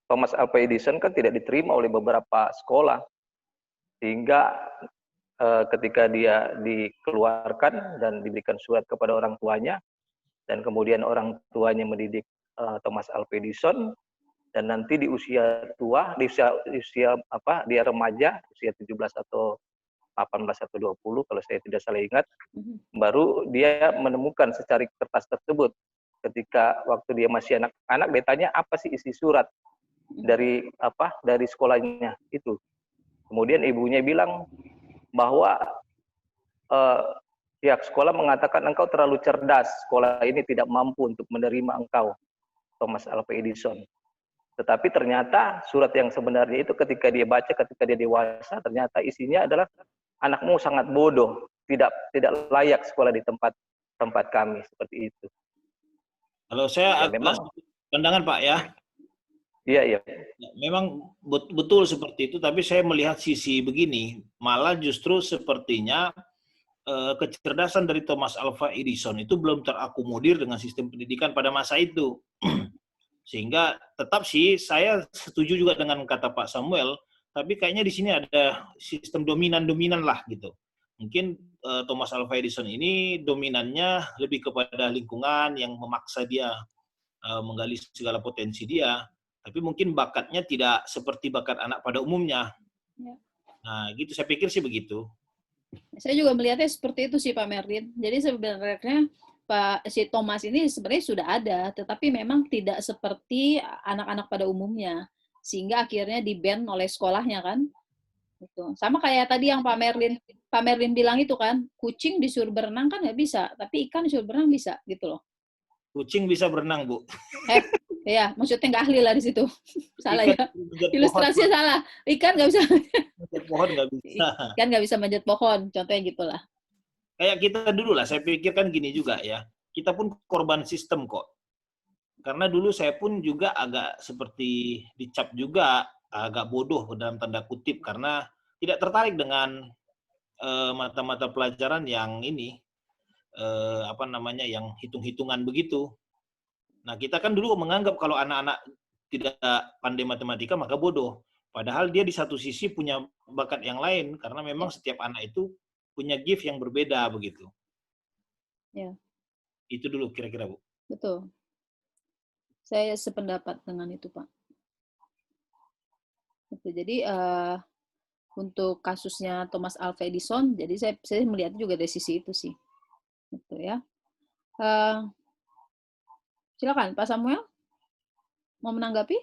Thomas Alva Edison kan tidak diterima oleh beberapa sekolah. Sehingga ketika dia dikeluarkan dan diberikan surat kepada orang tuanya, dan kemudian orang tuanya mendidik Thomas Alva Edison, dan nanti di usia tua, dia remaja, usia 17 atau 18 atau 20 kalau saya tidak salah ingat, baru dia menemukan secari kertas tersebut. Ketika waktu dia masih anak-anak, dia tanya apa sih isi surat dari sekolahnya itu. Kemudian ibunya bilang, bahwa pihak sekolah mengatakan engkau terlalu cerdas, sekolah ini tidak mampu untuk menerima engkau, Thomas Alva Edison. Tetapi ternyata surat yang sebenarnya itu ketika dia baca, ketika dia dewasa, ternyata isinya adalah anakmu sangat bodoh, tidak layak sekolah di tempat kami, seperti itu. Kalau saya Ya, memang pandangan Pak ya. Iya. Memang betul seperti itu, tapi saya melihat sisi begini, malah justru sepertinya kecerdasan dari Thomas Alva Edison itu belum terakomodir dengan sistem pendidikan pada masa itu. Sehingga tetap sih saya setuju juga dengan kata Pak Samuel, tapi kayaknya di sini ada sistem dominan-dominan lah gitu. Mungkin Thomas Alva Edison ini dominannya lebih kepada lingkungan yang memaksa dia menggali segala potensi dia, tapi mungkin bakatnya tidak seperti bakat anak pada umumnya. Ya. Nah, gitu saya pikir sih begitu. Saya juga melihatnya seperti itu sih Pak Merlin. Jadi sebenarnya si Thomas ini sebenarnya sudah ada, tetapi memang tidak seperti anak-anak pada umumnya, sehingga akhirnya di-ban oleh sekolahnya kan. Gitu. Sama kayak tadi yang Pak Merlin bilang itu kan, kucing disuruh berenang kan nggak bisa, tapi ikan disuruh berenang bisa gitu loh. Kucing bisa berenang, Bu. Ya, maksudnya nggak ahli lah di situ. Salah ya. Ilustrasinya salah. Ikan nggak bisa. Manjat pohon nggak bisa. Ikan nggak bisa manjat pohon, contohnya gitulah. Kayak kita dulu lah, saya pikir kan gini juga ya. Kita pun korban sistem kok. Karena dulu saya pun juga agak seperti dicap juga agak bodoh dalam tanda kutip karena tidak tertarik dengan mata-mata pelajaran yang ini yang hitung-hitungan begitu. Nah, kita kan dulu menganggap kalau anak-anak tidak pandai matematika maka bodoh. Padahal dia di satu sisi punya bakat yang lain karena memang setiap anak itu punya gift yang berbeda begitu. Ya. Itu dulu kira-kira, Bu. Betul. Saya sependapat dengan itu, Pak. Jadi untuk kasusnya Thomas Alva Edison, jadi saya melihat juga dari sisi itu sih. Gitu ya. Silakan Pak Samuel mau menanggapi?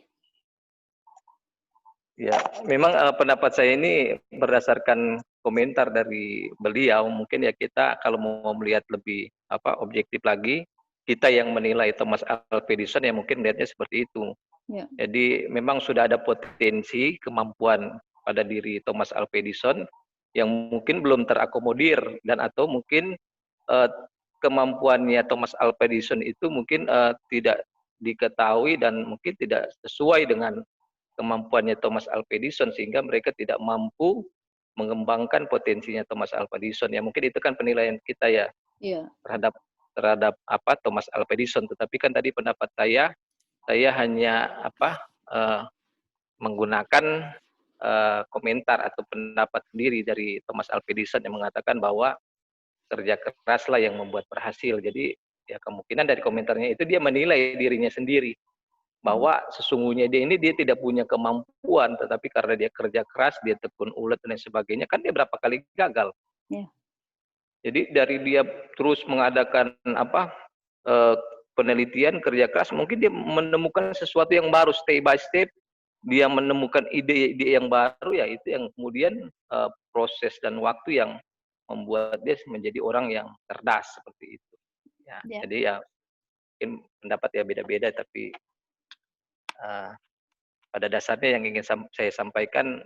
Ya, memang pendapat saya ini berdasarkan komentar dari beliau. Mungkin ya kita kalau mau melihat lebih objektif lagi, kita yang menilai Thomas Alva Edison ya mungkin melihatnya seperti itu. Ya. Jadi memang sudah ada potensi kemampuan pada diri Thomas Alva Edison yang mungkin belum terakomodir dan atau mungkin kemampuannya Thomas Alva Edison itu mungkin tidak diketahui dan mungkin tidak sesuai dengan kemampuannya Thomas Alva Edison sehingga mereka tidak mampu mengembangkan potensinya Thomas Alva Edison. Ya mungkin itu kan penilaian kita ya terhadap Thomas Alva Edison. Tetapi kan tadi pendapat saya hanya menggunakan komentar atau pendapat sendiri dari Thomas Alva Edison yang mengatakan bahwa kerja keras lah yang membuat berhasil. Jadi ya kemungkinan dari komentarnya itu dia menilai dirinya sendiri bahwa sesungguhnya dia tidak punya kemampuan, tetapi karena dia kerja keras, dia tekun ulet dan sebagainya, kan dia berapa kali gagal. Yeah. Jadi dari dia terus mengadakan penelitian, kerja keras, mungkin dia menemukan sesuatu yang baru step by step, dia menemukan ide-ide yang baru, ya itu yang kemudian proses dan waktu yang membuat dia menjadi orang yang cerdas seperti itu. Ya, yeah. Jadi ya mungkin pendapat ya beda-beda, tapi pada dasarnya yang ingin saya sampaikan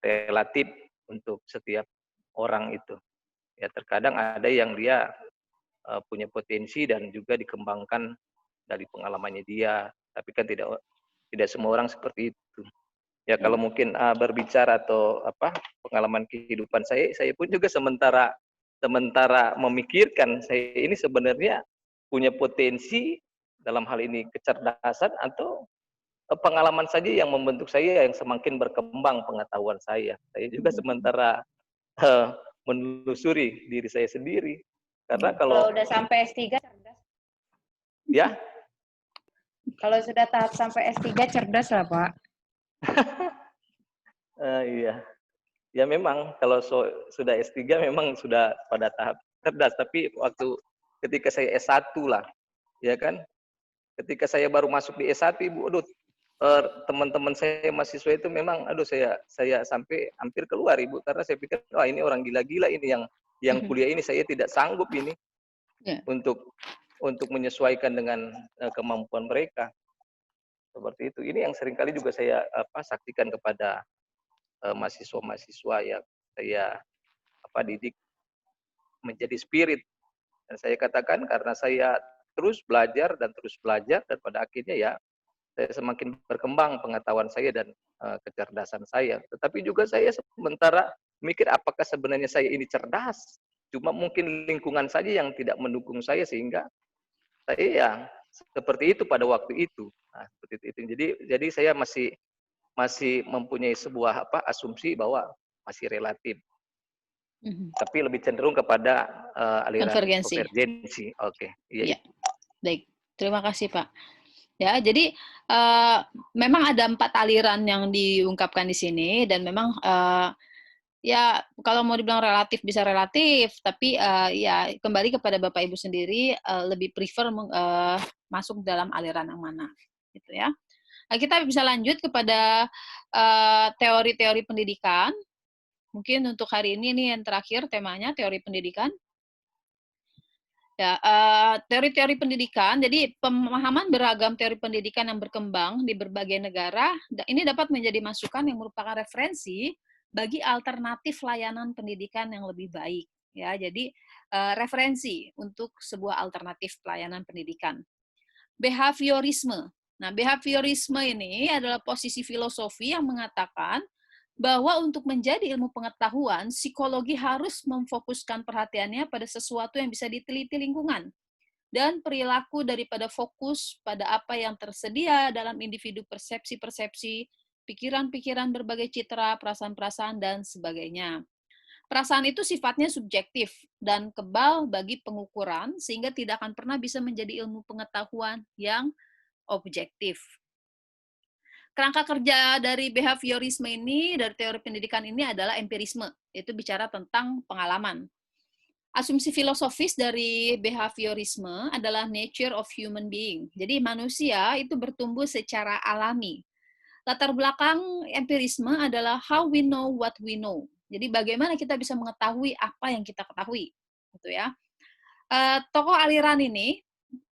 relatif untuk setiap orang itu. Ya terkadang ada yang dia punya potensi dan juga dikembangkan dari pengalamannya dia, tapi kan tidak semua orang seperti itu. Ya kalau mungkin berbicara atau pengalaman kehidupan saya pun juga sementara memikirkan saya ini sebenarnya punya potensi dalam hal ini kecerdasan atau pengalaman saja yang membentuk saya yang semakin berkembang pengetahuan saya. Saya juga sementara menelusuri diri saya sendiri. Karena kalau udah sampai S3 cerdas. Ya. Kalau sudah tahap sampai S3 cerdas lah, Pak. Iya. Ya memang kalau sudah S3 memang sudah pada tahap cerdas, tapi ketika saya S1 lah, ya kan? Ketika saya baru masuk di S1, Ibu, teman-teman saya mahasiswa itu memang, aduh saya sampai hampir keluar Ibu, karena saya pikir, wah ini orang gila-gila ini yang kuliah ini, saya tidak sanggup ini untuk menyesuaikan dengan kemampuan mereka. Seperti itu. Ini yang seringkali juga saya saksikan kepada mahasiswa-mahasiswa yang saya didik menjadi spirit. Dan saya katakan karena saya terus belajar dan pada akhirnya ya saya semakin berkembang pengetahuan saya dan kecerdasan saya. Tetapi juga saya sementara mikir apakah sebenarnya saya ini cerdas. Cuma mungkin lingkungan saja yang tidak mendukung saya sehingga saya ya seperti itu pada waktu itu. Nah, seperti itu. Jadi saya masih mempunyai sebuah asumsi bahwa masih relatif. Tapi lebih cenderung kepada aliran konvergensi. Oke. Iya. Baik. Terima kasih, Pak. Ya, jadi memang ada 4 aliran yang diungkapkan di sini dan memang ya kalau mau dibilang relatif bisa relatif, tapi ya kembali kepada Bapak Ibu sendiri lebih prefer masuk dalam aliran yang mana, gitu ya. Nah, kita bisa lanjut kepada teori-teori pendidikan. Mungkin untuk hari ini yang terakhir temanya teori pendidikan. Ya, teori-teori pendidikan, jadi pemahaman beragam teori pendidikan yang berkembang di berbagai negara, ini dapat menjadi masukan yang merupakan referensi bagi alternatif layanan pendidikan yang lebih baik. Ya, jadi referensi untuk sebuah alternatif pelayanan pendidikan. Behaviorisme. Nah, behaviorisme ini adalah posisi filosofi yang mengatakan bahwa untuk menjadi ilmu pengetahuan, psikologi harus memfokuskan perhatiannya pada sesuatu yang bisa diteliti lingkungan dan perilaku daripada fokus pada apa yang tersedia dalam individu, persepsi-persepsi, pikiran-pikiran berbagai citra, perasaan-perasaan, dan sebagainya. Perasaan itu sifatnya subjektif dan kebal bagi pengukuran, sehingga tidak akan pernah bisa menjadi ilmu pengetahuan yang objektif. Kerangka kerja dari behaviorisme ini, dari teori pendidikan ini adalah empirisme, itu bicara tentang pengalaman. Asumsi filosofis dari behaviorisme adalah nature of human being. Jadi manusia itu bertumbuh secara alami. Latar belakang empirisme adalah how we know what we know. Jadi bagaimana kita bisa mengetahui apa yang kita ketahui, gitu ya. Tokoh aliran ini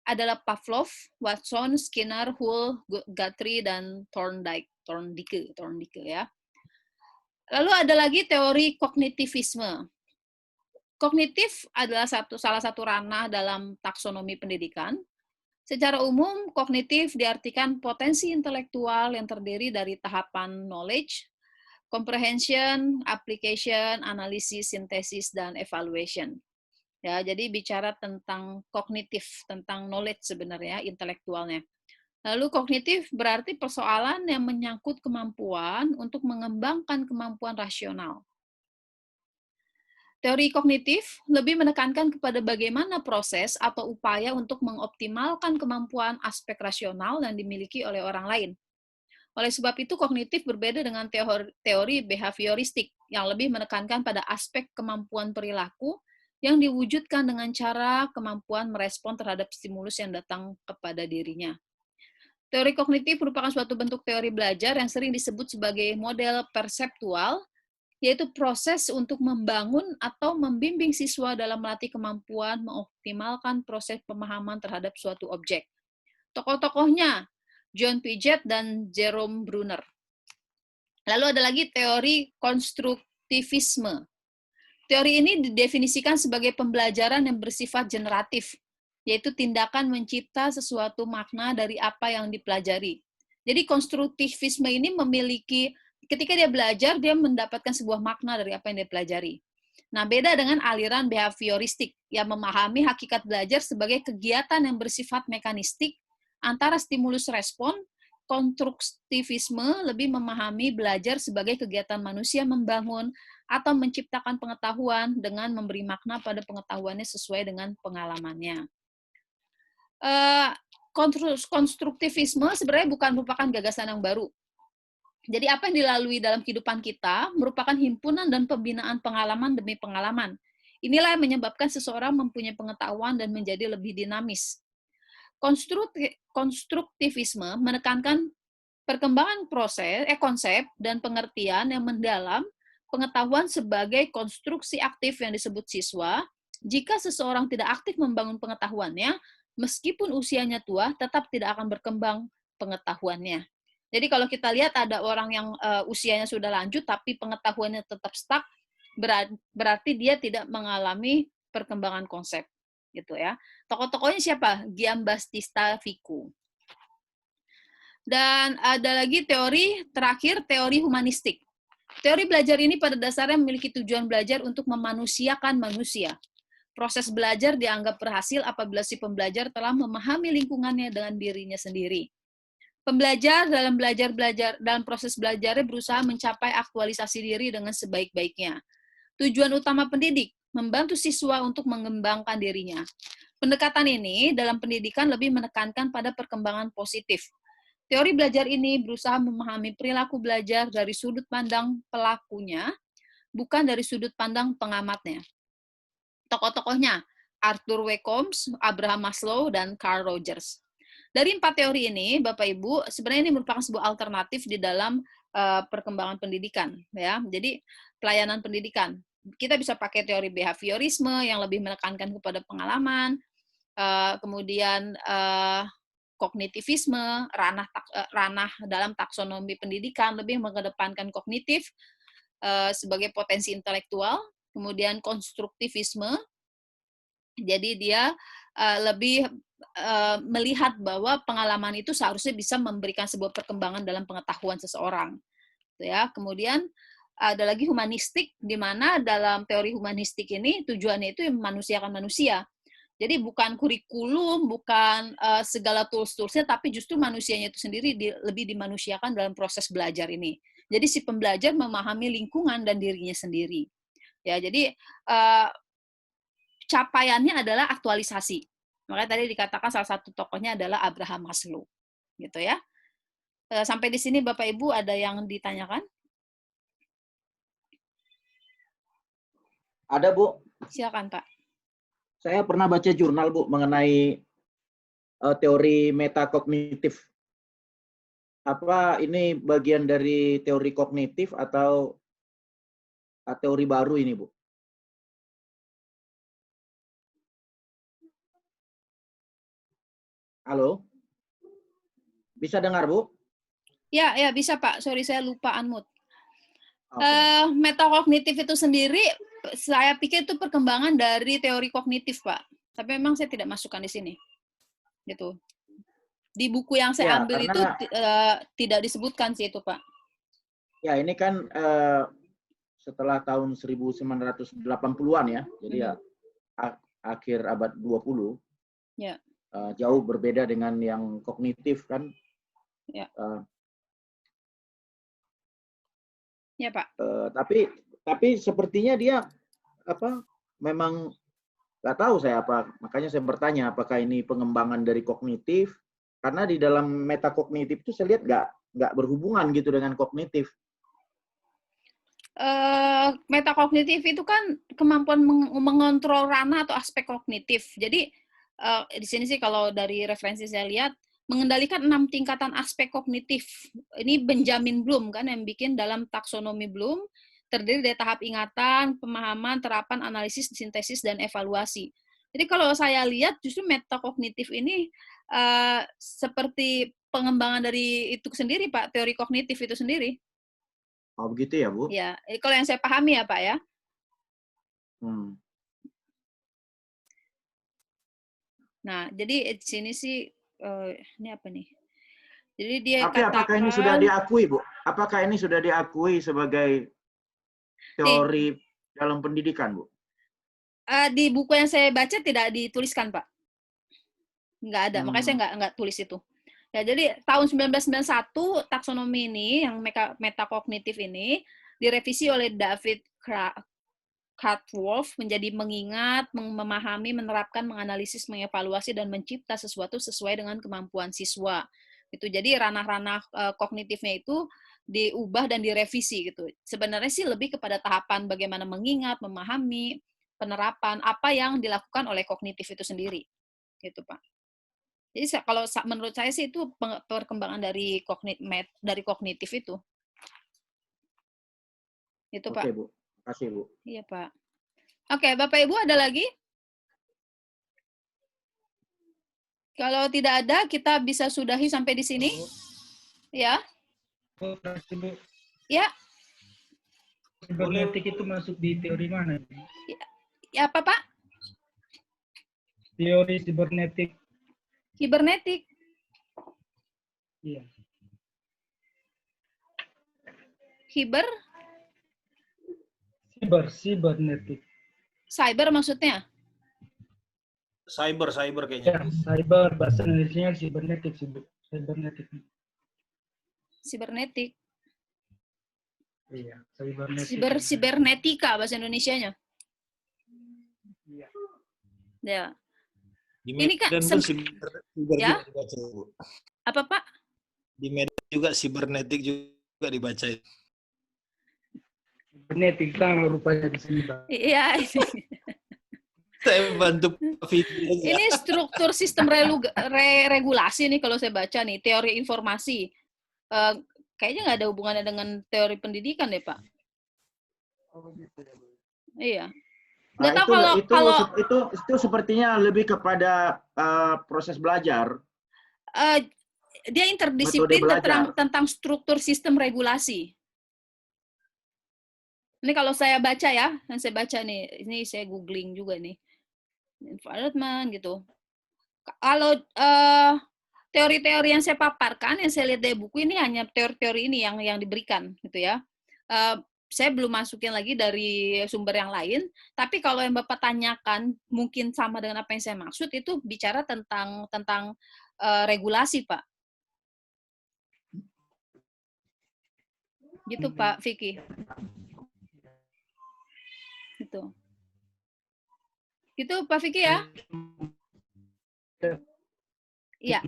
adalah Pavlov, Watson, Skinner, Hull, Guthrie, dan Thorndike ya. Lalu ada lagi teori kognitivisme. Kognitif adalah salah satu ranah dalam taksonomi pendidikan. Secara umum, kognitif diartikan potensi intelektual yang terdiri dari tahapan knowledge, comprehension, application, analisis, sintesis, dan evaluation. Ya, jadi bicara tentang kognitif, tentang knowledge sebenarnya, intelektualnya. Lalu kognitif berarti persoalan yang menyangkut kemampuan untuk mengembangkan kemampuan rasional. Teori kognitif lebih menekankan kepada bagaimana proses atau upaya untuk mengoptimalkan kemampuan aspek rasional yang dimiliki oleh orang lain. Oleh sebab itu, kognitif berbeda dengan teori behavioristik yang lebih menekankan pada aspek kemampuan perilaku yang diwujudkan dengan cara kemampuan merespon terhadap stimulus yang datang kepada dirinya. Teori kognitif merupakan suatu bentuk teori belajar yang sering disebut sebagai model perseptual, yaitu proses untuk membangun atau membimbing siswa dalam melatih kemampuan mengoptimalkan proses pemahaman terhadap suatu objek. Tokoh-tokohnya John Piaget dan Jerome Bruner. Lalu ada lagi teori konstruktivisme. Teori ini didefinisikan sebagai pembelajaran yang bersifat generatif, yaitu tindakan mencipta sesuatu makna dari apa yang dipelajari. Jadi konstruktivisme ini memiliki, ketika dia belajar, dia mendapatkan sebuah makna dari apa yang dia pelajari. Nah, beda dengan aliran behavioristik yang memahami hakikat belajar sebagai kegiatan yang bersifat mekanistik antara stimulus respon. Konstruktivisme lebih memahami belajar sebagai kegiatan manusia membangun atau menciptakan pengetahuan dengan memberi makna pada pengetahuannya sesuai dengan pengalamannya. Konstruktivisme sebenarnya bukan merupakan gagasan yang baru. Jadi apa yang dilalui dalam kehidupan kita merupakan himpunan dan pembinaan pengalaman demi pengalaman. Inilah yang menyebabkan seseorang mempunyai pengetahuan dan menjadi lebih dinamis. Konstruktivisme menekankan perkembangan konsep dan pengertian yang mendalam, pengetahuan sebagai konstruksi aktif yang disebut siswa. Jika seseorang tidak aktif membangun pengetahuannya, meskipun usianya tua, tetap tidak akan berkembang pengetahuannya. Jadi kalau kita lihat ada orang yang usianya sudah lanjut tapi pengetahuannya tetap stuck, berarti dia tidak mengalami perkembangan konsep, gitu ya. Tokoh-tokohnya siapa? Giambattista Vico. Dan ada lagi teori terakhir, teori humanistik. Teori belajar ini pada dasarnya memiliki tujuan belajar untuk memanusiakan manusia. Proses belajar dianggap berhasil apabila si pembelajar telah memahami lingkungannya dengan dirinya sendiri. Pembelajar dalam proses belajarnya berusaha mencapai aktualisasi diri dengan sebaik-baiknya. Tujuan utama pendidik, membantu siswa untuk mengembangkan dirinya. Pendekatan ini dalam pendidikan lebih menekankan pada perkembangan positif. Teori belajar ini berusaha memahami perilaku belajar dari sudut pandang pelakunya, bukan dari sudut pandang pengamatnya. Tokoh-tokohnya, Arthur W. Combs, Abraham Maslow, dan Carl Rogers. Dari 4 teori ini, Bapak Ibu, sebenarnya ini merupakan sebuah alternatif di dalam perkembangan pendidikan. Ya. Jadi, pelayanan pendidikan. Kita bisa pakai teori behaviorisme yang lebih menekankan kepada pengalaman, kemudian kognitivisme, ranah dalam taksonomi pendidikan lebih mengedepankan kognitif sebagai potensi intelektual, kemudian konstruktivisme, jadi dia lebih melihat bahwa pengalaman itu seharusnya bisa memberikan sebuah perkembangan dalam pengetahuan seseorang. Ya, kemudian ada lagi humanistik, di mana dalam teori humanistik ini tujuannya itu memanusiakan manusia. Jadi bukan kurikulum, bukan segala tools-toolsnya, tapi justru manusianya itu sendiri lebih dimanusiakan dalam proses belajar ini. Jadi si pembelajar memahami lingkungan dan dirinya sendiri. Ya, jadi capaiannya adalah aktualisasi. Makanya tadi dikatakan salah satu tokohnya adalah Abraham Maslow, gitu ya. Sampai di sini Bapak Ibu ada yang ditanyakan? Ada, Bu. Silakan, Pak. Saya pernah baca jurnal, Bu, mengenai teori metakognitif. Apa ini bagian dari teori kognitif atau teori baru ini, Bu? Halo? Bisa dengar, Bu? Ya, bisa, Pak. Sorry, saya lupa unmute. Metakognitif itu sendiri, saya pikir itu perkembangan dari teori kognitif, Pak. Tapi memang saya tidak masukkan di sini. Gitu. Di buku yang saya ambil itu tidak disebutkan sih itu, Pak. Ya, ini kan setelah tahun 1980-an ya. Jadi ya akhir abad 20. Ya. Jauh berbeda dengan yang kognitif kan. Ya. Ya, Pak. Tapi sepertinya dia memang nggak tahu saya apa, makanya saya bertanya apakah ini pengembangan dari kognitif, karena di dalam metakognitif itu saya lihat nggak berhubungan gitu dengan kognitif. Metakognitif itu kan kemampuan mengontrol ranah atau aspek kognitif. Jadi di sini sih kalau dari referensi saya lihat mengendalikan 6 tingkatan aspek kognitif. Ini Benjamin Bloom kan yang bikin dalam taksonomi Bloom, terdiri dari tahap ingatan, pemahaman, terapan, analisis, sintesis, dan evaluasi. Jadi kalau saya lihat justru metakognitif ini seperti pengembangan dari itu sendiri, Pak, teori kognitif itu sendiri. Oh begitu ya, Bu? Ya, kalau yang saya pahami ya, Pak ya. Nah, jadi di sini sih ini apa nih? Jadi dia Tapi apakah ini sudah diakui, Bu? Apakah ini sudah diakui sebagai teori dalam pendidikan, Bu? Di buku yang saya baca tidak dituliskan, Pak. Nggak ada, makanya saya nggak tulis itu. Ya, jadi tahun 1991 taksonomi ini yang metakognitif ini direvisi oleh David Krathwohl menjadi mengingat, memahami, menerapkan, menganalisis, mengevaluasi, dan mencipta sesuatu sesuai dengan kemampuan siswa. Itu jadi ranah-ranah kognitifnya itu diubah dan direvisi gitu. Sebenarnya sih lebih kepada tahapan bagaimana mengingat, memahami, penerapan apa yang dilakukan oleh kognitif itu sendiri. Gitu, Pak. Jadi kalau menurut saya sih itu perkembangan dari kognitif itu. Itu Pak. Oke Bu, kasih Bu. Iya Pak. Oke, Bapak Ibu ada lagi? Kalau tidak ada, kita bisa sudahi sampai di sini. Ya. Ya. Sibernetik itu masuk di teori mana? Ya apa Pak? Teori sibernetik. Kibernetik. Iya. Sibernetik. Cyber maksudnya? Cyber kayaknya. Ya, cyber bahasa Indonesia sibernetik, sibernetik. Sibernetik. Iya, sibernetik. Sibernetika bahasa Indonesianya. Iya. Ya. Di Ini kan ya? Dibaca, Bu. Apa Pak? Di Medan juga sibernetik juga dibaca. Sibernetik sama rupanya di sini, Pak. Iya. Saya bantu Vicky. Ini struktur sistem regulasi nih kalau saya baca nih, teori informasi. Kayaknya nggak ada hubungannya dengan teori pendidikan deh, Pak. Oh, gitu ya, Bu. Iya. Nah, Nggak tahu kalau itu sepertinya lebih kepada proses belajar. dia interdisiplin tentang struktur sistem regulasi. Ini kalau saya baca ya, yang saya baca nih, ini saya googling juga nih, environment gitu. Kalau teori-teori yang saya paparkan, yang saya lihat dari buku ini hanya teori-teori ini yang diberikan gitu ya. Saya belum masukin lagi dari sumber yang lain, tapi kalau yang Bapak tanyakan mungkin sama dengan apa yang saya maksud, itu bicara tentang regulasi, Pak. Gitu, Pak Vicky. Gitu. Gitu, Pak Vicky ya? Iya.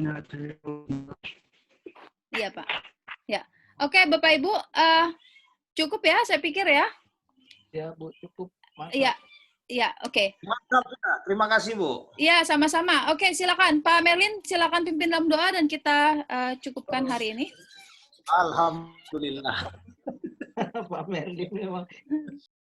Iya, Pak. Ya. Oke, Bapak Ibu, cukup ya, saya pikir ya. Ya, Bu, cukup. Iya. Iya, oke. Mantap, terima kasih, Bu. Iya, sama-sama. Oke, silakan Pak Merlin, silakan pimpin dalam doa dan kita cukupkan hari ini. Alhamdulillah. Pak Merlin memang